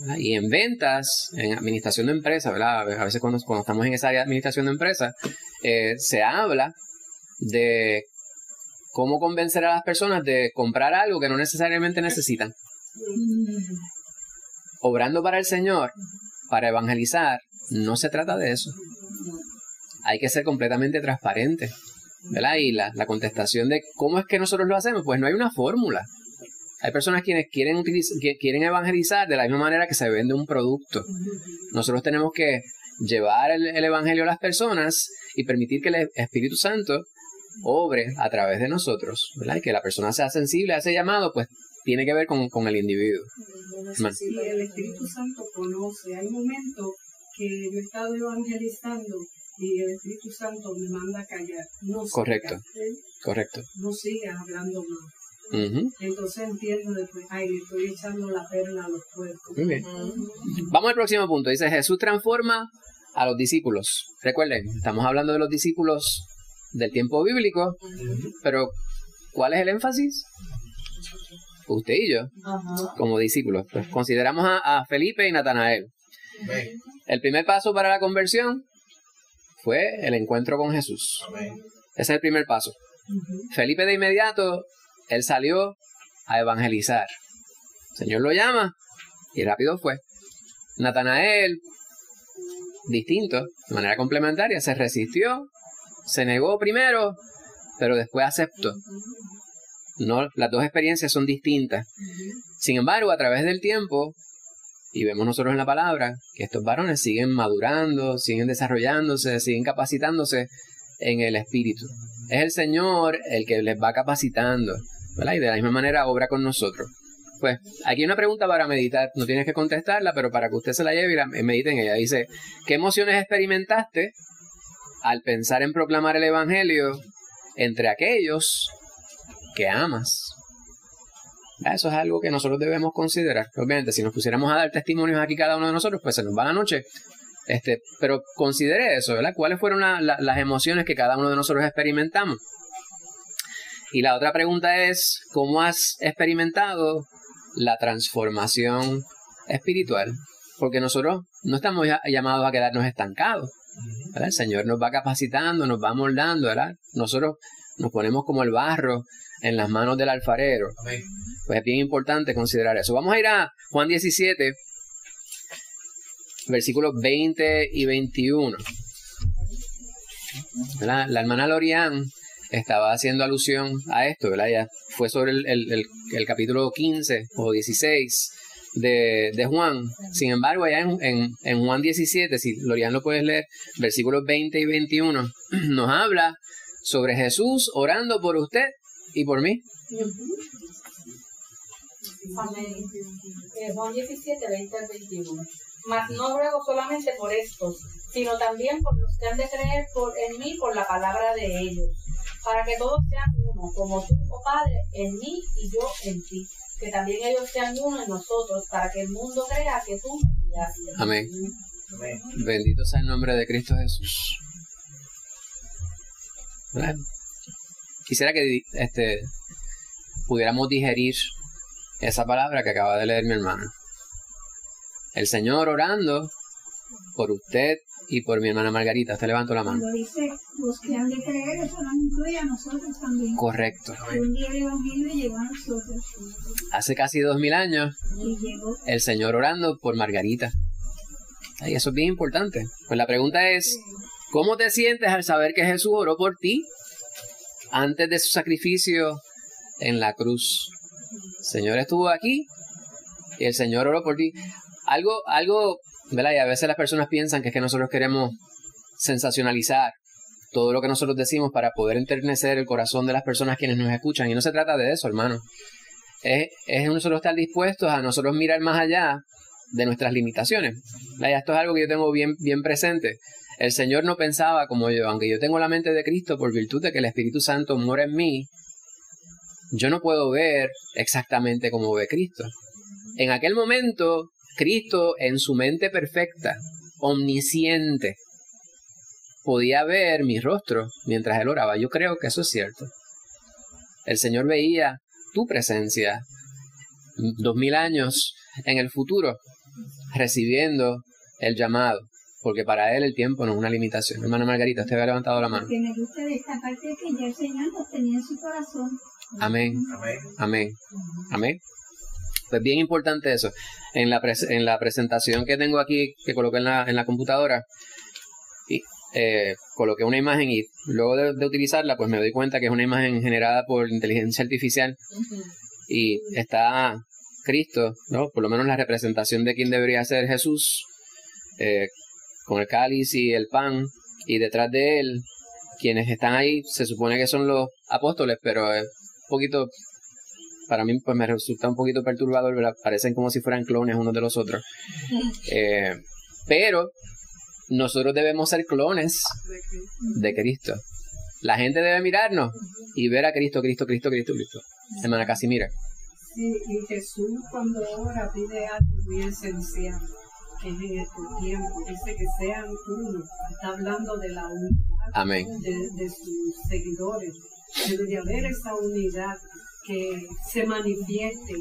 ¿Verdad? Y en ventas, en administración de empresas, ¿verdad? A veces cuando estamos en esa área de administración de empresas, se habla de cómo convencer a las personas de comprar algo que no necesariamente necesitan. Obrando para el Señor, para evangelizar, no se trata de eso. Hay que ser completamente transparente, ¿verdad? Y la contestación de cómo es que nosotros lo hacemos, pues no hay una fórmula. Hay personas quienes quieren evangelizar de la misma manera que se vende un producto. Nosotros tenemos que llevar el evangelio a las personas y permitir que el Espíritu Santo obre a través de nosotros, ¿verdad? Y que la persona sea sensible a ese llamado, pues tiene que ver con el individuo. Sí, el Espíritu Santo conoce. Hay momentos que yo he estado evangelizando y el Espíritu Santo me manda a callar. No Correcto. Correcto. No sigas hablando más. Entonces entiendo después, le estoy echando la perla a los puercos. Muy bien. Vamos al próximo punto. Dice, Jesús transforma a los discípulos. Recuerden, estamos hablando de los discípulos del tiempo bíblico, pero ¿cuál es el énfasis? Usted y yo, como discípulos. Pues consideramos a Felipe y Natanael. El primer paso para la conversión fue el encuentro con Jesús. Ese es el primer paso. Felipe de inmediato, él salió a evangelizar. El Señor lo llama y rápido fue. Natanael, distinto, de manera complementaria, se resistió, se negó primero, pero después aceptó. No, las dos experiencias son distintas. Sin embargo, a través del tiempo, y vemos nosotros en la palabra, que estos varones siguen madurando, siguen desarrollándose, siguen capacitándose en el Espíritu. Es el Señor el que les va capacitando, ¿verdad? Y de la misma manera obra con nosotros. Pues, aquí hay una pregunta para meditar. No tienes que contestarla, pero para que usted se la lleve y medite en ella. Dice, ¿qué emociones experimentaste al pensar en proclamar el Evangelio entre aquellos que amas? Eso es algo que nosotros debemos considerar. Obviamente, si nos pusiéramos a dar testimonios aquí cada uno de nosotros, pues se nos va la noche. Pero considere eso, ¿verdad? ¿Cuáles fueron las emociones que cada uno de nosotros experimentamos? Y la otra pregunta es, ¿cómo has experimentado la transformación espiritual? Porque nosotros no estamos llamados a quedarnos estancados, ¿verdad? El Señor nos va capacitando, nos va moldando, ¿verdad? Nosotros nos ponemos como el barro en las manos del alfarero. Amén. Pues es bien importante considerar eso. Vamos a ir a Juan 17, versículos 20 y 21. ¿Verdad? La hermana Lorian estaba haciendo alusión a esto, ¿verdad? Ya fue sobre el capítulo 15 o 16 de Juan. Sin embargo, allá en Juan 17, si Lorian lo puedes leer, versículos 20 y 21, nos habla sobre Jesús orando por usted y por mí. Amén. Juan 17, 20 al 21. Mas no ruego solamente por estos, sino también por los que han de creer en mí por la palabra de ellos, para que todos sean uno, como tú, oh Padre, en mí y yo en ti, que también ellos sean uno en nosotros, para que el mundo crea que tú me enviaste. Amén. Bendito sea el nombre de Cristo Jesús. ¿Verdad? Quisiera que pudiéramos digerir esa palabra que acaba de leer mi hermano. El Señor orando por usted y por mi hermana Margarita. Usted levantó la mano. Cuando dice los que han de creer, eso nos incluye a nosotros también. Correcto. Un día el Evangelio llegó a nosotros. Hace casi 2000 años, Y llegó. el Señor orando por Margarita. Y eso es bien importante. Pues la pregunta es, ¿cómo te sientes al saber que Jesús oró por ti antes de su sacrificio en la cruz? El Señor estuvo aquí y el Señor oró por ti. Algo, ¿verdad? Y a veces las personas piensan que es que nosotros queremos sensacionalizar todo lo que nosotros decimos para poder enternecer el corazón de las personas quienes nos escuchan. Y no se trata de eso, hermano. Es nosotros estar dispuestos a nosotros mirar más allá de nuestras limitaciones. ¿Verdad? Esto es algo que yo tengo bien presente. El Señor no pensaba como yo. Aunque yo tengo la mente de Cristo por virtud de que el Espíritu Santo mora en mí, yo no puedo ver exactamente como ve Cristo. En aquel momento, Cristo, en su mente perfecta, omnisciente, podía ver mi rostro mientras Él oraba. Yo creo que eso es cierto. El Señor veía tu presencia 2000 años en el futuro, recibiendo el llamado, porque para Él el tiempo no es una limitación. Hermana Margarita, usted había levantado la mano. Lo que me gusta de esta parte es que ya el Señor nos tenía en su corazón. Amén. Amén. Amén. Amén. Pues bien importante eso. En la presentación que tengo aquí, que coloqué en la computadora, coloqué una imagen y luego de utilizarla, pues me doy cuenta que es una imagen generada por inteligencia artificial y está Cristo, ¿no? Por lo menos la representación de quién debería ser Jesús, con el cáliz y el pan, y detrás de él, quienes están ahí, se supone que son los apóstoles, pero es un poquito... Para mí pues me resulta un poquito perturbador, ¿verdad? Parecen como si fueran clones unos de los otros. Pero nosotros debemos ser clones de Cristo. La gente debe mirarnos y ver a Cristo, Cristo, Cristo, Cristo, Cristo. Hermana Casimira. Sí, y Jesús cuando ora pide algo muy esencial, que es en este tiempo, dice que sean uno. Está hablando de la unidad. Amén. De sus seguidores. Debe de haber esa unidad que se manifieste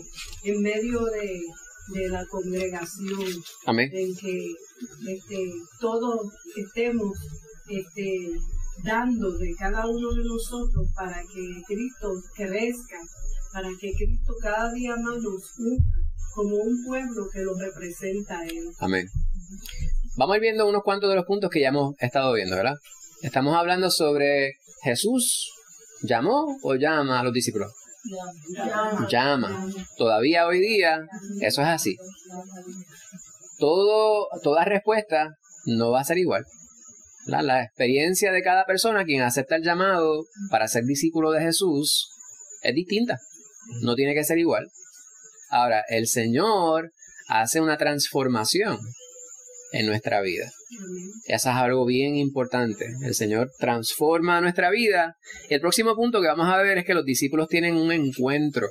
en medio de la congregación. Amén. En que todos estemos dando de cada uno de nosotros para que Cristo crezca, para que Cristo cada día más nos una como un pueblo que lo representa a Él. Amén. Vamos a ir viendo unos cuantos de los puntos que ya hemos estado viendo, ¿verdad? Estamos hablando sobre Jesús. ¿Llamó o llama a los discípulos? Llama. Todavía hoy día eso es así. Toda respuesta no va a ser igual. La experiencia de cada persona quien acepta el llamado para ser discípulo de Jesús es distinta. No tiene que ser igual. Ahora, el Señor hace una transformación en nuestra vida. Eso es algo bien importante. El Señor transforma nuestra vida. Y el próximo punto que vamos a ver es que los discípulos tienen un encuentro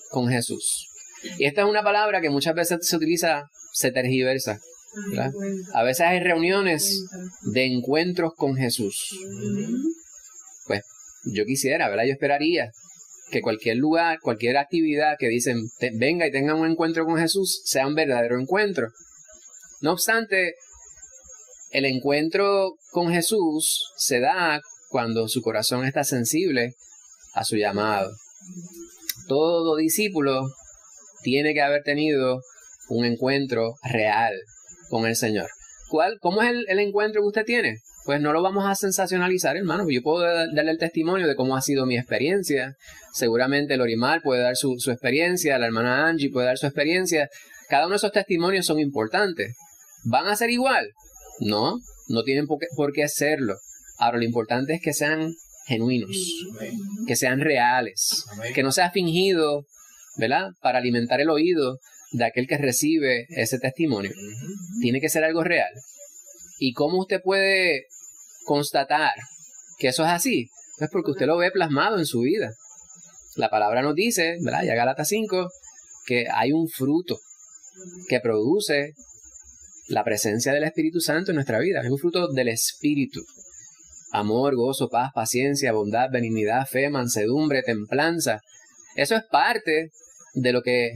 con Jesús. Y esta es una palabra que muchas veces se utiliza, se tergiversa, ¿verdad? A veces hay reuniones de encuentros con Jesús. Pues yo quisiera, ¿verdad? Yo esperaría que cualquier lugar, cualquier actividad que dicen venga y tenga un encuentro con Jesús, sea un verdadero encuentro. No obstante, el encuentro con Jesús se da cuando su corazón está sensible a su llamado. Todo discípulo tiene que haber tenido un encuentro real con el Señor. ¿Cómo es el encuentro que usted tiene? pues no lo vamos a sensacionalizar, hermano. Yo puedo darle el testimonio de cómo ha sido mi experiencia. Seguramente Lorimar puede dar su experiencia, la hermana Angie puede dar su experiencia. Cada uno de esos testimonios son importantes. ¿Van a ser igual? No, no tienen por qué serlo. Ahora, lo importante es que sean genuinos, que sean reales, que no sea fingido, ¿verdad? Para alimentar el oído de aquel que recibe ese testimonio. Tiene que ser algo real. ¿Y cómo usted puede constatar que eso es así? Pues porque usted lo ve plasmado en su vida. La palabra nos dice, ¿verdad? Ya Gálatas 5, que hay un fruto que produce la presencia del Espíritu Santo en nuestra vida. Es un fruto del Espíritu. Amor, gozo, paz, paciencia, bondad, benignidad, fe, mansedumbre, templanza. Eso es parte de lo que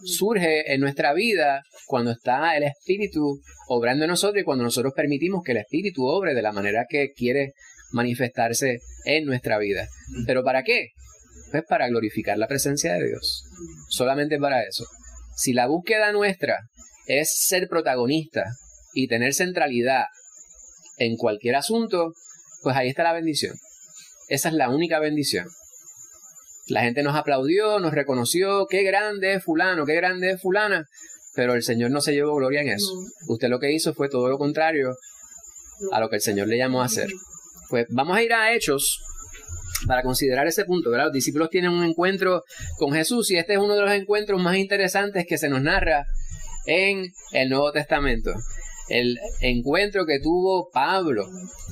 surge en nuestra vida cuando está el Espíritu obrando en nosotros y cuando nosotros permitimos que el Espíritu obre de la manera que quiere manifestarse en nuestra vida. ¿Pero para qué? Pues para glorificar la presencia de Dios. Solamente para eso. Si la búsqueda nuestra es ser protagonista y tener centralidad en cualquier asunto, pues ahí está la bendición. Esa es la única bendición. La gente nos aplaudió, nos reconoció, qué grande es fulano, qué grande es fulana, pero el Señor no se llevó gloria en eso. Usted lo que hizo fue todo lo contrario a lo que el Señor le llamó a hacer. Pues vamos a ir a Hechos para considerar ese punto, ¿verdad? Los discípulos tienen un encuentro con Jesús y este es uno de los encuentros más interesantes que se nos narra en el Nuevo Testamento. El encuentro que tuvo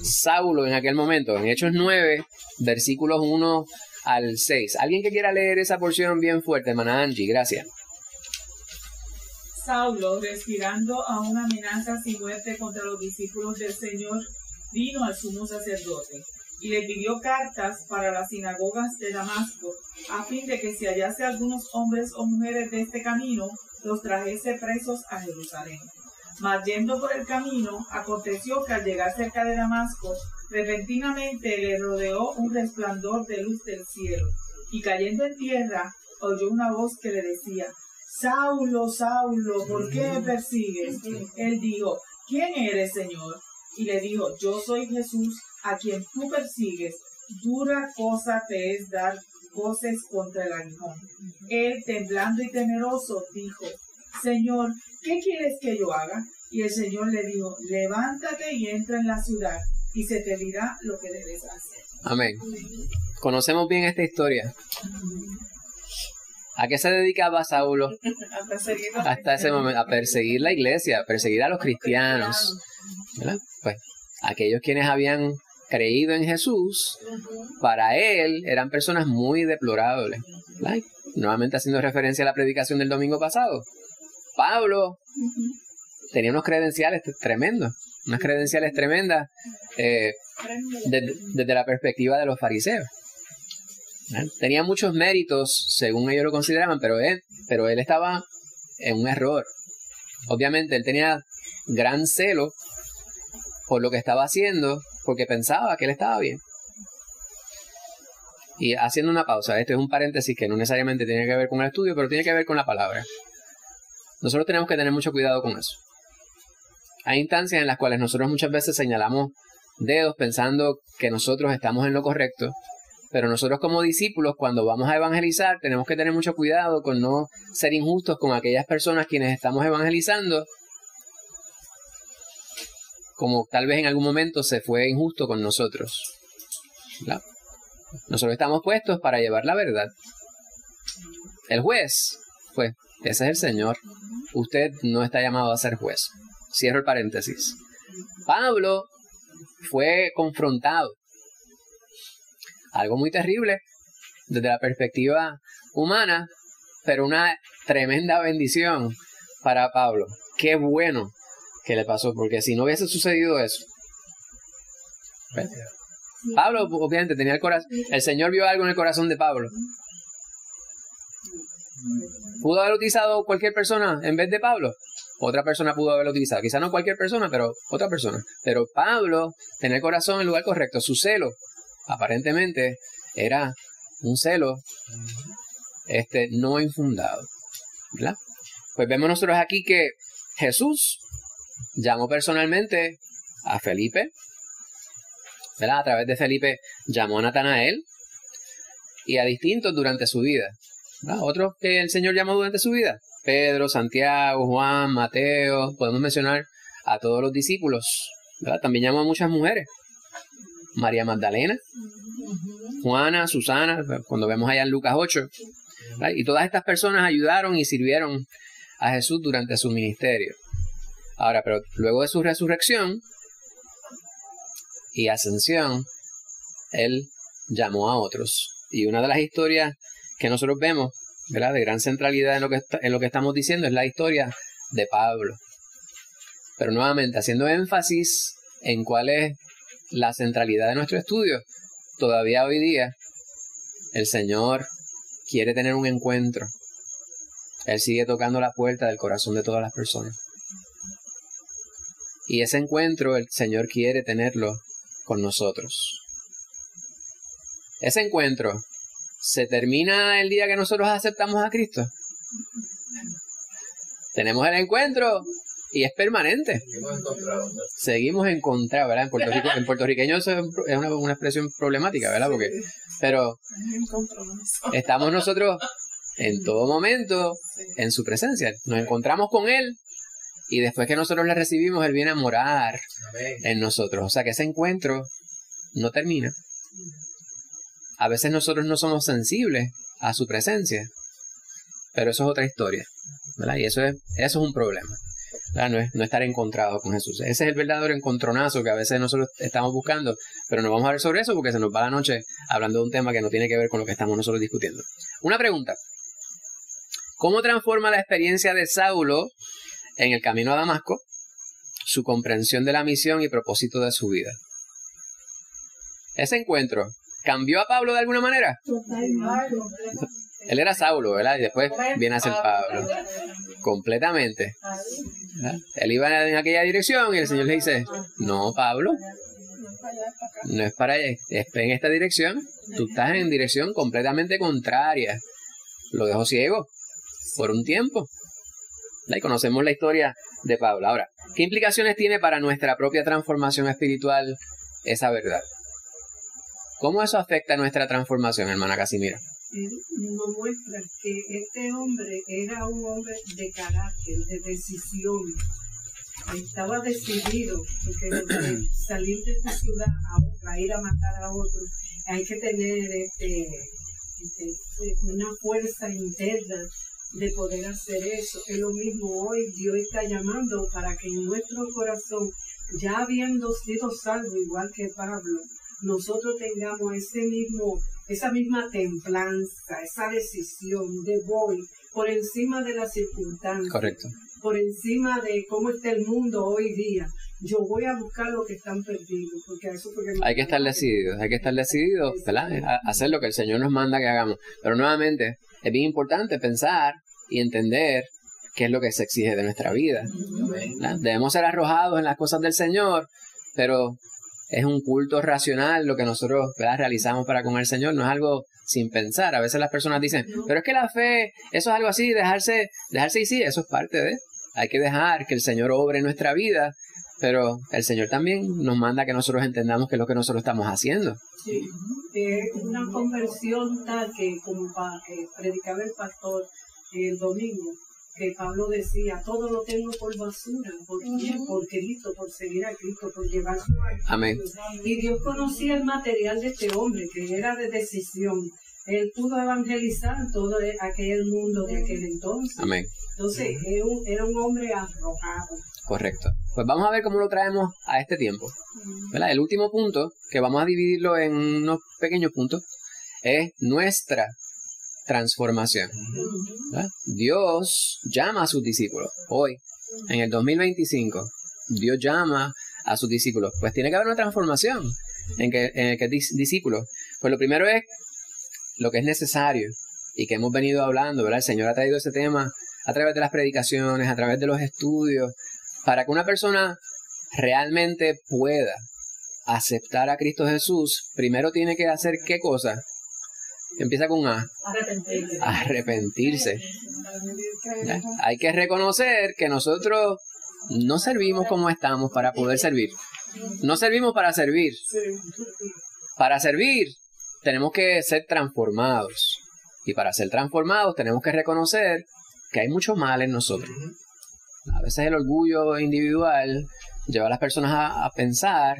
Saulo en aquel momento, en Hechos 9, versículos 1 al 6. ¿Alguien que quiera leer esa porción bien fuerte, hermana Angie? Gracias. Saulo, respirando aún amenazas y muerte contra los discípulos del Señor, vino al sumo sacerdote y le pidió cartas para las sinagogas de Damasco, a fin de que si hallase algunos hombres o mujeres de este camino, los trajese presos a Jerusalén. Mas yendo por el camino, aconteció que al llegar cerca de Damasco, repentinamente le rodeó un resplandor de luz del cielo, y cayendo en tierra, oyó una voz que le decía: Saulo, Saulo, ¿por qué me persigues? Él dijo: ¿Quién eres, Señor? Y le dijo: Yo soy Jesús, a quien tú persigues. Dura cosa te es dar voces contra el aguijón. Él, temblando y temeroso, dijo: Señor, ¿qué quieres que yo haga? Y el Señor le dijo: levántate y entra en la ciudad, y se te dirá lo que debes hacer. Amén. Conocemos bien esta historia. ¿A qué se dedicaba Saulo? Hasta ese momento, a perseguir la iglesia, a perseguir a los cristianos, ¿verdad? Pues aquellos quienes habían creído en Jesús, para él eran personas muy deplorables, ¿verdad? Nuevamente haciendo referencia a la predicación del domingo pasado. Pablo tenía unas credenciales tremendas desde la perspectiva de los fariseos. Tenía muchos méritos, según ellos lo consideraban, pero él estaba en un error. Obviamente, él tenía gran celo por lo que estaba haciendo, porque pensaba que él estaba bien. Y haciendo una pausa, este es un paréntesis que no necesariamente tiene que ver con el estudio, pero tiene que ver con la palabra. Nosotros tenemos que tener mucho cuidado con eso. Hay instancias en las cuales nosotros muchas veces señalamos dedos pensando que nosotros estamos en lo correcto, pero nosotros como discípulos, cuando vamos a evangelizar, tenemos que tener mucho cuidado con no ser injustos con aquellas personas quienes estamos evangelizando, como tal vez en algún momento se fue injusto con nosotros, ¿verdad? Nosotros estamos puestos para llevar la verdad. El juez, pues, ese es el Señor. Usted no está llamado a ser juez. Cierro el paréntesis. Pablo fue confrontado. Algo muy terrible desde la perspectiva humana, pero una tremenda bendición para Pablo. Qué bueno que le pasó, porque si no hubiese sucedido eso. ¿Ves? Pablo, obviamente, tenía el corazón. El Señor vio algo en el corazón de Pablo. ¿Pudo haber utilizado cualquier persona en vez de Pablo? Otra persona pudo haberlo utilizado. Quizá no cualquier persona, pero otra persona. Pero Pablo tenía el corazón en el lugar correcto. Su celo, aparentemente, era un celo no infundado, ¿verdad? Pues vemos nosotros aquí que Jesús llamó personalmente a Felipe, ¿verdad? A través de Felipe llamó a Natanael y a distintos durante su vida, ¿verdad? Otros que el Señor llamó durante su vida: Pedro, Santiago, Juan, Mateo. Podemos mencionar a todos los discípulos, ¿verdad? También llamó a muchas mujeres: María Magdalena, Juana, Susana, cuando vemos allá en Lucas 8, ¿verdad? Y todas estas personas ayudaron y sirvieron a Jesús durante su ministerio. Ahora, pero luego de su resurrección y ascensión, Él llamó a otros. Y una de las historias que nosotros vemos, ¿verdad?, de gran centralidad en lo que estamos diciendo, es la historia de Pablo. Pero nuevamente, haciendo énfasis en cuál es la centralidad de nuestro estudio, todavía hoy día el Señor quiere tener un encuentro. Él sigue tocando la puerta del corazón de todas las personas. Y ese encuentro el Señor quiere tenerlo con nosotros. Ese encuentro se termina el día que nosotros aceptamos a Cristo. Tenemos el encuentro y es permanente. Seguimos encontrados, ¿verdad? En puertorriqueño eso es una expresión problemática, ¿verdad? Pero estamos nosotros en todo momento en su presencia. Nos encontramos con Él y después que nosotros le recibimos, Él viene a morar en nosotros. O sea que ese encuentro no termina. A veces nosotros no somos sensibles a su presencia, pero eso es otra historia, ¿verdad? Y eso es un problema, ¿verdad? No estar encontrado con Jesús. Ese es el verdadero encontronazo que a veces nosotros estamos buscando, pero no vamos a hablar sobre eso porque se nos va la noche hablando de un tema que no tiene que ver con lo que estamos nosotros discutiendo. Una pregunta: ¿cómo transforma la experiencia de Saulo en el camino a Damasco su comprensión de la misión y propósito de su vida? Ese encuentro ¿cambió a Pablo de alguna manera? Totalmente. Él era Saulo, ¿verdad? Y después viene a ser Pablo. Completamente. ¿Verdad? Él iba en aquella dirección y el Señor le dice: no, Pablo, no es para allá, es en esta dirección. Tú estás en dirección completamente contraria. Lo dejó ciego por un tiempo. ¿Verdad? Y conocemos la historia de Pablo. Ahora, ¿qué implicaciones tiene para nuestra propia transformación espiritual esa verdad? ¿Cómo eso afecta nuestra transformación, hermana Casimira? Nos muestra que este hombre era un hombre de carácter, de decisión. Estaba decidido, porque salir de esta ciudad a otra, ir a matar a otro, hay que tener una fuerza interna de poder hacer eso. Es lo mismo hoy, Dios está llamando para que en nuestro corazón, ya habiendo sido salvo igual que Pablo, nosotros tengamos esa misma templanza, esa decisión de voy por encima de las circunstancias. Correcto. Por encima de cómo está el mundo hoy día. Yo voy a buscar lo que están perdidos. Hay que estar decididos, ¿verdad? A hacer lo que el Señor nos manda que hagamos. Pero nuevamente, es bien importante pensar y entender qué es lo que se exige de nuestra vida, ¿verdad? Debemos ser arrojados en las cosas del Señor, pero es un culto racional lo que nosotros, ¿verdad?, realizamos para con el Señor. No es algo sin pensar. A veces las personas dicen: pero es que la fe, eso es algo así, dejarse y sí, eso es parte de. Hay que dejar que el Señor obre en nuestra vida, pero el Señor también nos manda que nosotros entendamos qué es lo que nosotros estamos haciendo. Sí, una conversión tal que, como predicaba el pastor el domingo, que Pablo decía: todo lo tengo por basura, por Cristo, por seguir a Cristo, por llevar su vida. Amén. Y Dios conocía el material de este hombre, que era de decisión. Él pudo evangelizar todo aquel mundo de aquel entonces. Amén. Entonces, era un hombre arrojado. Correcto. Pues vamos a ver cómo lo traemos a este tiempo, ¿verdad? El último punto, que vamos a dividirlo en unos pequeños puntos, es nuestra transformación, ¿verdad? Dios llama a sus discípulos. Hoy, en el 2025, Dios llama a sus discípulos. Pues tiene que haber una transformación en el que discípulos. Pues lo primero es lo que es necesario y que hemos venido hablando, ¿verdad? El Señor ha traído ese tema a través de las predicaciones, a través de los estudios, para que una persona realmente pueda aceptar a Cristo Jesús. Primero tiene que hacer ¿qué cosa? Empieza con A. Arrepentirse. ¿Ya? Hay que reconocer que nosotros no servimos como estamos para poder servir. No servimos para servir. Para servir tenemos que ser transformados. Y para ser transformados tenemos que reconocer que hay mucho mal en nosotros. A veces el orgullo individual lleva a las personas a pensar,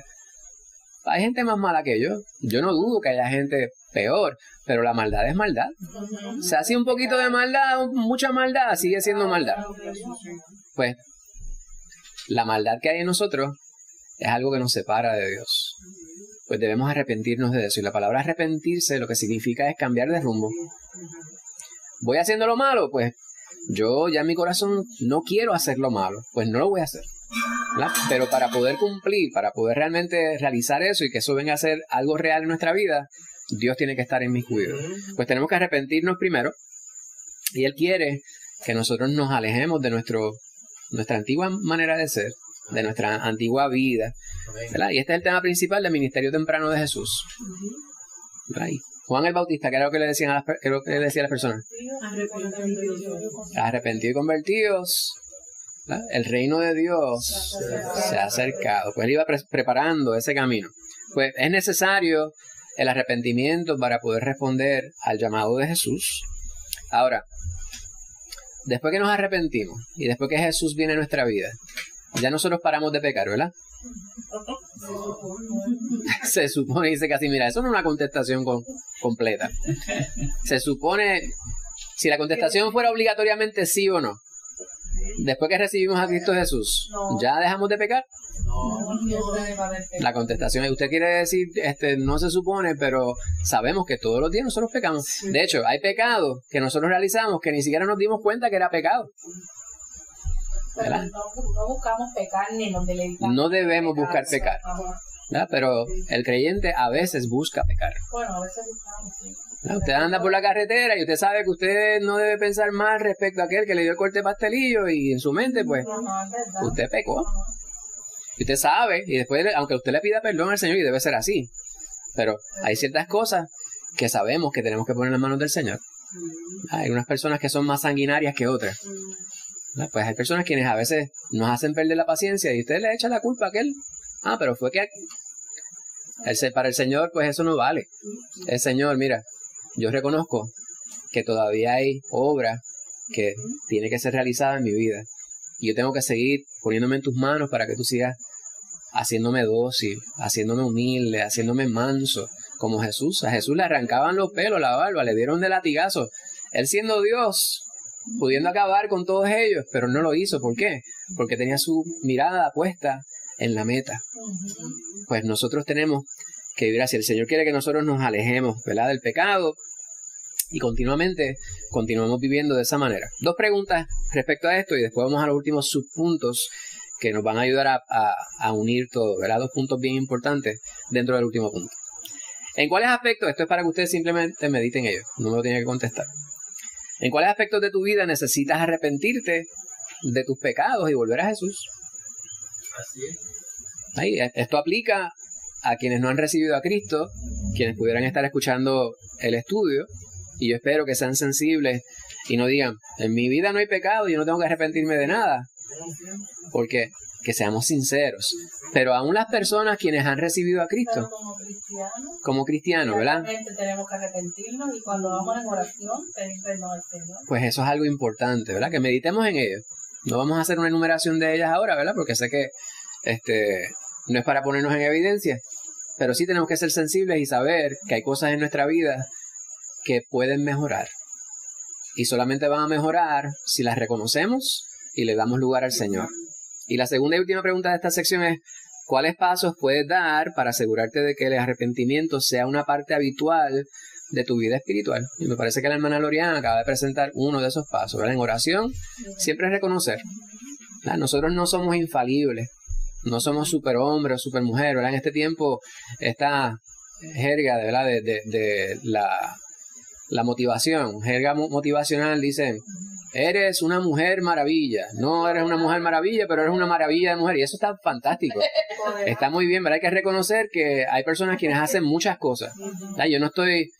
hay gente más mala que yo. Yo no dudo que haya gente peor, pero la maldad es maldad. O sea, si un poquito de maldad, mucha maldad, sigue siendo maldad. Pues la maldad que hay en nosotros es algo que nos separa de Dios. Pues debemos arrepentirnos de eso. Y la palabra arrepentirse lo que significa es cambiar de rumbo. ¿Voy haciendo lo malo? Pues yo ya en mi corazón no quiero hacer lo malo. Pues no lo voy a hacer, ¿verdad? Pero para poder cumplir, para poder realmente realizar eso y que eso venga a ser algo real en nuestra vida, Dios tiene que estar en mis cuidados. Pues tenemos que arrepentirnos primero. Y Él quiere que nosotros nos alejemos de nuestra antigua manera de ser, de nuestra antigua vida, ¿verdad? Y este es el tema principal del ministerio temprano de Jesús, ¿verdad? Y Juan el Bautista, ¿qué era lo que le decía a las personas? Arrepentidos y convertidos, ¿verdad? El reino de Dios se ha acercado. Pues Él iba preparando ese camino. Pues es necesario el arrepentimiento para poder responder al llamado de Jesús. Ahora, después que nos arrepentimos y después que Jesús viene a nuestra vida, ya nosotros paramos de pecar, ¿verdad? Se supone, dice casi, mira, eso no es una contestación completa. Se supone, si la contestación fuera obligatoriamente sí o no, después que recibimos a Cristo Jesús, ¿ya dejamos de pecar? La contestación es, usted quiere decir, no se supone, pero sabemos que todos los días nosotros pecamos. De hecho, hay pecados que nosotros realizamos que ni siquiera nos dimos cuenta que era pecado. Pero no buscamos pecar ni nos deleitamos. No debemos buscar pecar, ¿verdad? Pero el creyente a veces busca pecar. Bueno, a veces buscamos, sí. Usted anda por la carretera y usted sabe que usted no debe pensar mal respecto a aquel que le dio el corte de pastelillo y en su mente, pues, usted pecó. Y usted sabe, y después, aunque usted le pida perdón al Señor, y debe ser así, pero hay ciertas cosas que sabemos que tenemos que poner en las manos del Señor. Hay unas personas que son más sanguinarias que otras. Pues hay personas quienes a veces nos hacen perder la paciencia y usted le echa la culpa a aquel. Pero fue que para el Señor, pues eso no vale. El Señor, mira, yo reconozco que todavía hay obra que tiene que ser realizada en mi vida. Y yo tengo que seguir poniéndome en tus manos para que tú sigas haciéndome dócil, haciéndome humilde, haciéndome manso, como Jesús. A Jesús le arrancaban los pelos, la barba, le dieron de latigazo. Él siendo Dios, pudiendo acabar con todos ellos, pero no lo hizo. ¿Por qué? Porque tenía su mirada puesta en la meta. Pues nosotros tenemos que vivir así. El Señor quiere que nosotros nos alejemos, ¿verdad?, del pecado y continuamos viviendo de esa manera. 2 preguntas respecto a esto y después vamos a los últimos subpuntos que nos van a ayudar a unir todo, ¿verdad? 2 puntos bien importantes dentro del último punto. ¿En cuáles aspectos? Esto es para que ustedes simplemente mediten ellos, no me lo tienen que contestar. ¿En cuáles aspectos de tu vida necesitas arrepentirte de tus pecados y volver a Jesús? Así es. Ahí, esto aplica a quienes no han recibido a Cristo, quienes pudieran estar escuchando el estudio, y yo espero que sean sensibles y no digan, en mi vida no hay pecado, yo no tengo que arrepentirme de nada, porque que seamos sinceros. Pero aún las personas quienes han recibido a Cristo, como cristianos, ¿verdad? Tenemos que arrepentirnos y cuando vamos en oración, pedir perdón al Señor. Pues eso es algo importante, ¿verdad? Que meditemos en ello. No vamos a hacer una enumeración de ellas ahora, ¿verdad? Porque sé que no es para ponernos en evidencia, pero sí tenemos que ser sensibles y saber que hay cosas en nuestra vida que pueden mejorar. Y solamente van a mejorar si las reconocemos y le damos lugar al Señor. Y la segunda y última pregunta de esta sección es, ¿cuáles pasos puedes dar para asegurarte de que el arrepentimiento sea una parte habitual de tu vida espiritual? Y me parece que la hermana Loriana acaba de presentar uno de esos pasos, ¿verdad? En oración, siempre reconocer, ¿verdad? Nosotros no somos infalibles, no somos superhombres o supermujeres, ¿verdad? En este tiempo, esta jerga, ¿verdad?, de la motivación, jerga motivacional, dicen, eres una mujer maravilla. No eres una mujer maravilla, pero eres una maravilla de mujer. Y eso está fantástico. Está muy bien, ¿verdad? Hay que reconocer que hay personas quienes hacen muchas cosas. ¿Verdad? Yo no estoy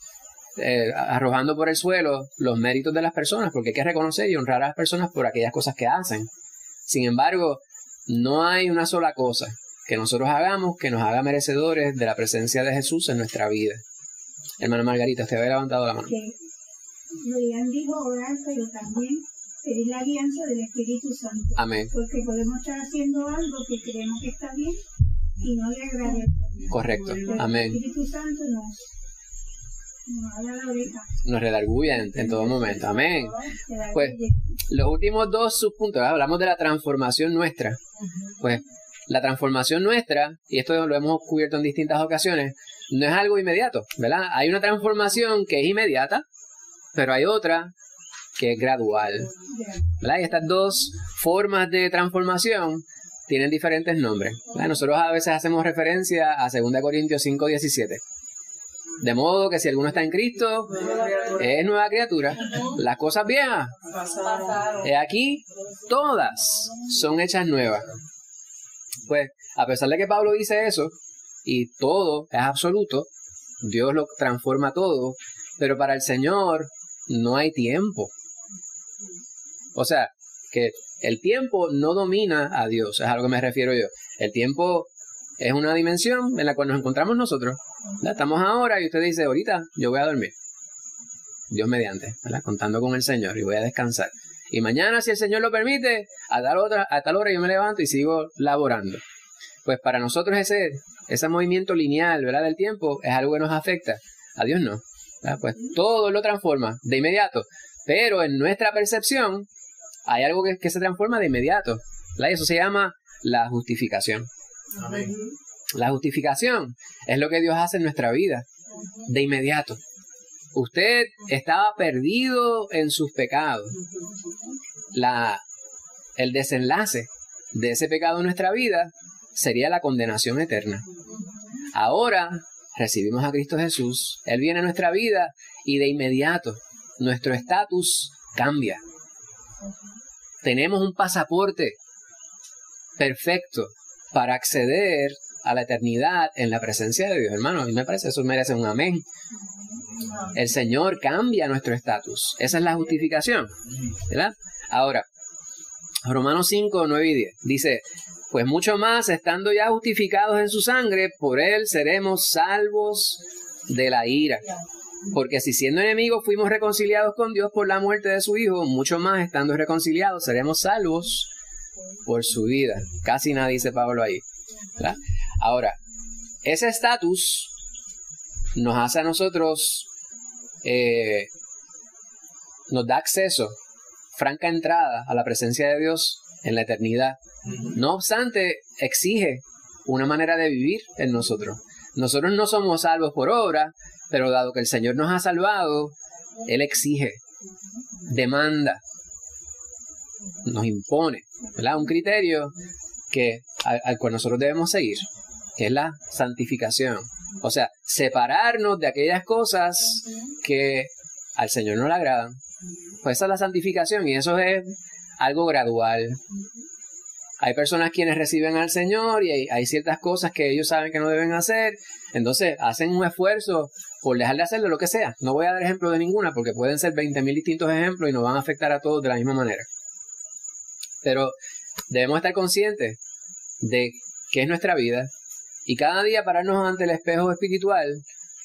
arrojando por el suelo los méritos de las personas, porque hay que reconocer y honrar a las personas por aquellas cosas que hacen. Sin embargo, no hay una sola cosa que nosotros hagamos que nos haga merecedores de la presencia de Jesús en nuestra vida. Hermana Margarita, usted había levantado la mano. Que Leían dijo orar, pero también pedir la alianza del Espíritu Santo. Amén. Porque podemos estar haciendo algo que creemos que está bien y no le agrade al Señor. Correcto. Pero Amén. El Espíritu Santo nos habla la oreja. Nos redarguye en todo momento. Amén. Te da Pues, belleza. los últimos dos subpuntos, ¿verdad? Hablamos de la transformación nuestra. Pues la transformación nuestra, y esto lo hemos cubierto en distintas ocasiones, no es algo inmediato, ¿verdad? Hay una transformación que es inmediata, pero hay otra que es gradual, ¿verdad? Y estas dos formas de transformación tienen diferentes nombres, ¿verdad? Nosotros a veces hacemos referencia a 2 Corintios 5:17. De modo que si alguno está en Cristo, es nueva criatura. Las cosas viejas, aquí, todas son hechas nuevas. Pues, a pesar de que Pablo dice eso, y todo es absoluto, Dios lo transforma todo, pero para el Señor no hay tiempo. O sea, que el tiempo no domina a Dios, es a lo que me refiero yo. El tiempo es una dimensión en la cual nos encontramos nosotros, ¿verdad? Estamos ahora y usted dice, ahorita yo voy a dormir. Dios mediante, ¿verdad? Contando con el Señor y voy a descansar. Y mañana, si el Señor lo permite, a tal hora yo me levanto y sigo laborando. Pues para nosotros ese movimiento lineal, ¿verdad? Del tiempo es algo que nos afecta. A Dios no, ¿verdad? Pues todo lo transforma de inmediato. Pero en nuestra percepción hay algo que se transforma de inmediato, ¿verdad? Y eso se llama la justificación. Amén. La justificación es lo que Dios hace en nuestra vida de inmediato. Usted estaba perdido en sus pecados. El desenlace de ese pecado en nuestra vida sería la condenación eterna. Ahora recibimos a Cristo Jesús. Él viene a nuestra vida y de inmediato nuestro estatus cambia. Tenemos un pasaporte perfecto para acceder a la eternidad en la presencia de Dios. Hermano, a mí me parece eso merece un amén. El Señor cambia nuestro estatus. Esa es la justificación, ¿verdad? Ahora, Romanos 5, 9 y 10 dice, pues mucho más, estando ya justificados en su sangre, por él seremos salvos de la ira. Porque si siendo enemigos fuimos reconciliados con Dios por la muerte de su Hijo, mucho más, estando reconciliados, seremos salvos por su vida. Casi nada dice Pablo ahí, ¿verdad? Ahora, ese estatus nos hace a nosotros, nos da acceso, franca entrada a la presencia de Dios en la eternidad. No obstante, exige una manera de vivir en nosotros. Nosotros no somos salvos por obra, pero dado que el Señor nos ha salvado, Él exige, demanda, nos impone, ¿verdad? Un criterio al cual nosotros debemos seguir, que es la santificación. O sea, separarnos de aquellas cosas que al Señor no le agradan. Pues esa es la santificación y eso es algo gradual. Hay personas quienes reciben al Señor y hay ciertas cosas que ellos saben que no deben hacer. Entonces hacen un esfuerzo por dejar de hacerlo, lo que sea. No voy a dar ejemplo de ninguna porque pueden ser 20,000 distintos ejemplos y nos van a afectar a todos de la misma manera. Pero debemos estar conscientes de qué es nuestra vida y cada día pararnos ante el espejo espiritual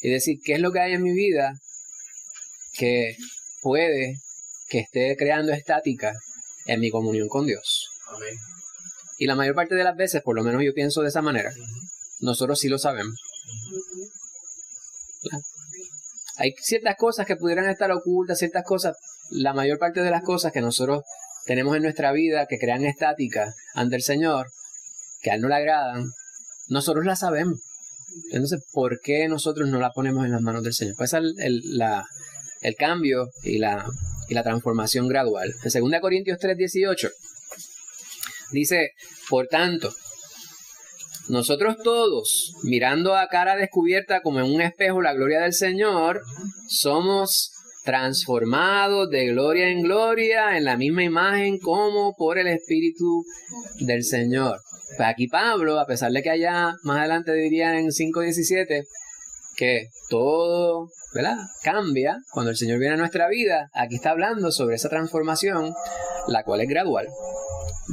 y decir qué es lo que hay en mi vida que puede que esté creando estática en mi comunión con Dios. Amén. Y la mayor parte de las veces, por lo menos yo pienso de esa manera, nosotros sí lo sabemos. Hay ciertas cosas que pudieran estar ocultas, ciertas cosas, la mayor parte de las cosas que nosotros tenemos en nuestra vida que crean estática ante el Señor, que a Él no le agradan, nosotros las sabemos. Entonces, ¿por qué nosotros no la ponemos en las manos del Señor? Pues el cambio y la transformación gradual. En 2 Corintios 3:18 dice, por tanto, nosotros todos, mirando a cara descubierta como en un espejo la gloria del Señor, somos transformados de gloria en gloria en la misma imagen como por el Espíritu del Señor. Pues aquí Pablo, a pesar de que allá más adelante diría en 5:17 que todo, ¿verdad?, cambia cuando el Señor viene a nuestra vida, aquí está hablando sobre esa transformación, la cual es gradual.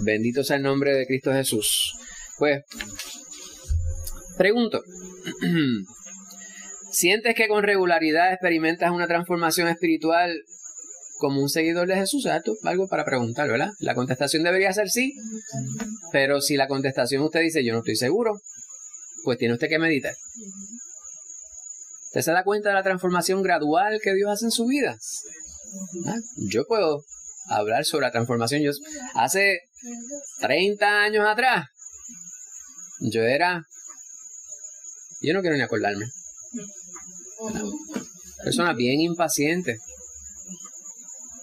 Bendito sea el nombre de Cristo Jesús. Pues Pregunto, ¿sientes que con regularidad experimentas una transformación espiritual como un seguidor de Jesús? Esto es algo para preguntar, ¿verdad? La contestación debería ser sí, pero si la contestación usted dice yo no estoy seguro, pues tiene usted que meditar. ¿Usted se da cuenta de la transformación gradual que Dios hace en su vida? Yo puedo hablar sobre la transformación. Yo, hace 30 años atrás, yo no quiero ni acordarme. Persona bien impaciente.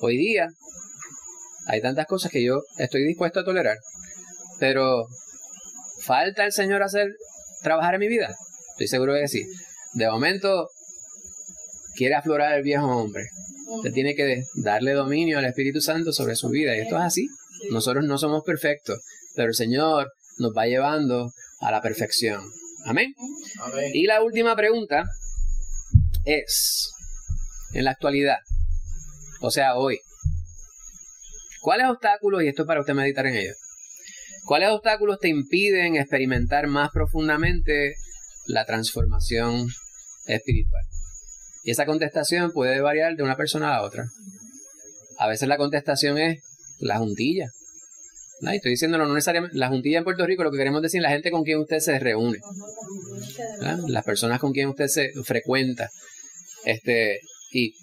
Hoy día hay tantas cosas que yo estoy dispuesto a tolerar, pero ¿falta el Señor trabajar en mi vida? Estoy seguro de que sí. De momento quiere aflorar el viejo hombre. Usted tiene que darle dominio al Espíritu Santo sobre su vida, y esto es así. Nosotros no somos perfectos, pero el Señor nos va llevando a la perfección. Amén. Amén. Y la última pregunta es, en la actualidad, o sea, hoy, ¿cuáles obstáculos, y esto es para usted meditar en ello, cuáles obstáculos te impiden experimentar más profundamente la transformación espiritual? Y esa contestación puede variar de una persona a otra. A veces la contestación es la juntilla. ¿No? Y estoy diciéndolo no necesariamente. La juntilla en Puerto Rico, lo que queremos decir, la gente con quien usted se reúne. ¿No? Las personas con quien usted se frecuenta. Y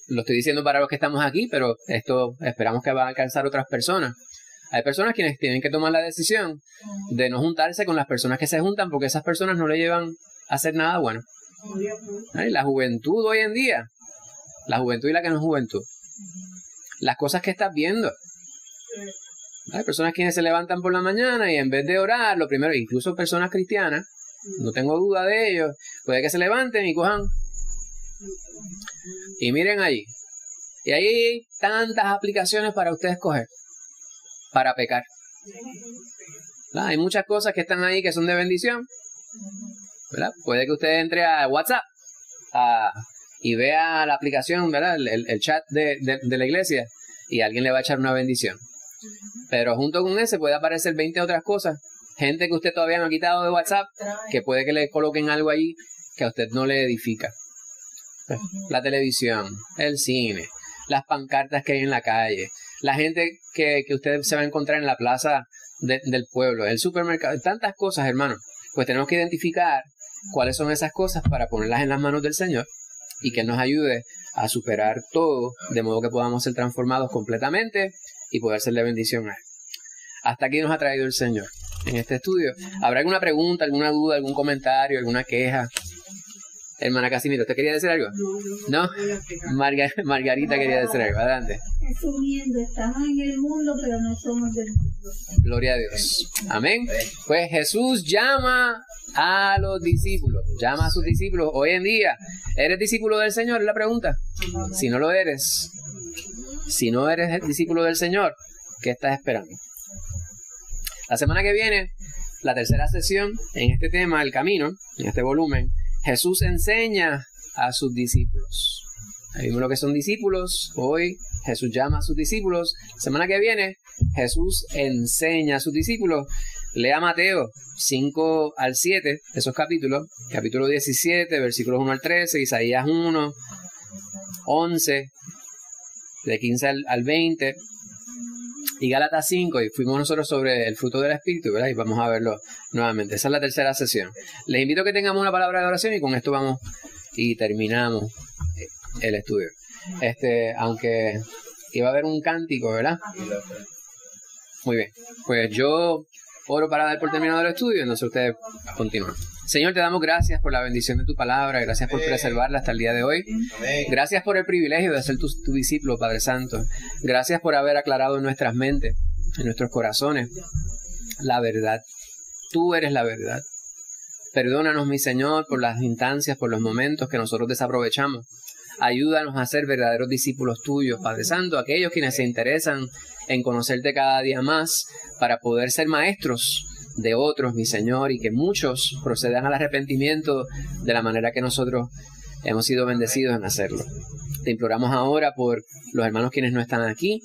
lo estoy diciendo para los que estamos aquí, pero esto esperamos que va a alcanzar otras personas. Hay personas quienes tienen que tomar la decisión de no juntarse con las personas que se juntan, porque esas personas no le llevan a hacer nada bueno. La juventud hoy en día, la juventud y la que no es juventud, las cosas que estás viendo. Hay personas quienes se levantan por la mañana y en vez de orar, lo primero, incluso personas cristianas, no tengo duda de ellos, puede que se levanten y cojan y miren allí. Y ahí hay tantas aplicaciones para usted escoger para pecar. Hay muchas cosas que están ahí que son de bendición, ¿verdad? Puede que usted entre a WhatsApp y vea la aplicación, ¿verdad? El chat de la iglesia, y alguien le va a echar una bendición. Pero junto con ese puede aparecer 20 otras cosas. Gente que usted todavía no ha quitado de WhatsApp, que puede que le coloquen algo allí que a usted no le edifica. La televisión, el cine, las pancartas que hay en la calle, la gente que usted se va a encontrar en la plaza del pueblo, el supermercado, tantas cosas, hermano. Pues tenemos que identificar cuáles son esas cosas para ponerlas en las manos del Señor y que nos ayude a superar todo, de modo que podamos ser transformados completamente y poder ser de bendición a Él. Hasta aquí nos ha traído el Señor en este estudio. ¿Habrá alguna pregunta, alguna duda, algún comentario, alguna queja? Hermana Casimiro, ¿usted quería decir algo? ¿No? Margarita quería decir algo. Adelante. Resumiendo, estamos en el mundo, pero no somos del mundo. Gloria a Dios. Amén. Pues Jesús llama a los discípulos. Llama a sus discípulos. Hoy en día, ¿eres discípulo del Señor? Es la pregunta. Si no lo eres, si no eres discípulo del Señor, ¿qué estás esperando? La semana que viene, la tercera sesión en este tema, el camino, en este volumen, Jesús enseña a sus discípulos. Ahí vimos lo que son discípulos. Hoy Jesús llama a sus discípulos. La semana que viene Jesús enseña a sus discípulos. Lea Mateo 5 al 7, esos capítulos. Capítulo 17, versículos 1 al 13. Isaías 1, 11, de 15 al 20. Y Gálatas 5, y fuimos nosotros sobre el fruto del Espíritu, ¿verdad? Y vamos a verlo nuevamente. Esa es la tercera sesión. Les invito a que tengamos una palabra de oración y con esto vamos y terminamos el estudio. Aunque iba a haber un cántico, ¿verdad? Muy bien. Pues yo oro para dar por terminado el estudio, entonces ustedes continúan. Señor, te damos gracias por la bendición de tu palabra, gracias por preservarla hasta el día de hoy. Gracias por el privilegio de ser tu discípulo, Padre Santo. Gracias por haber aclarado en nuestras mentes, en nuestros corazones, la verdad. Tú eres la verdad. Perdónanos, mi Señor, por las instancias, por los momentos que nosotros desaprovechamos. Ayúdanos a ser verdaderos discípulos tuyos, Padre Santo, aquellos quienes se interesan en conocerte cada día más para poder ser maestros de otros, mi Señor, y que muchos procedan al arrepentimiento de la manera que nosotros hemos sido bendecidos en hacerlo. Te imploramos ahora por los hermanos quienes no están aquí,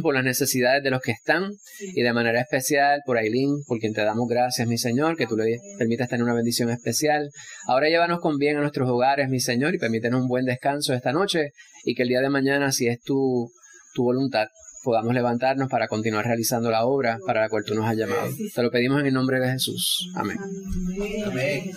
por las necesidades de los que están y de manera especial por Aileen, por quien te damos gracias, mi Señor, que tú le permitas tener una bendición especial. Ahora llévanos con bien a nuestros hogares, mi Señor, y permítenos un buen descanso esta noche y que el día de mañana, si es tu voluntad, podamos levantarnos para continuar realizando la obra para la cual tú nos has llamado. Te lo pedimos en el nombre de Jesús. Amén. Amén.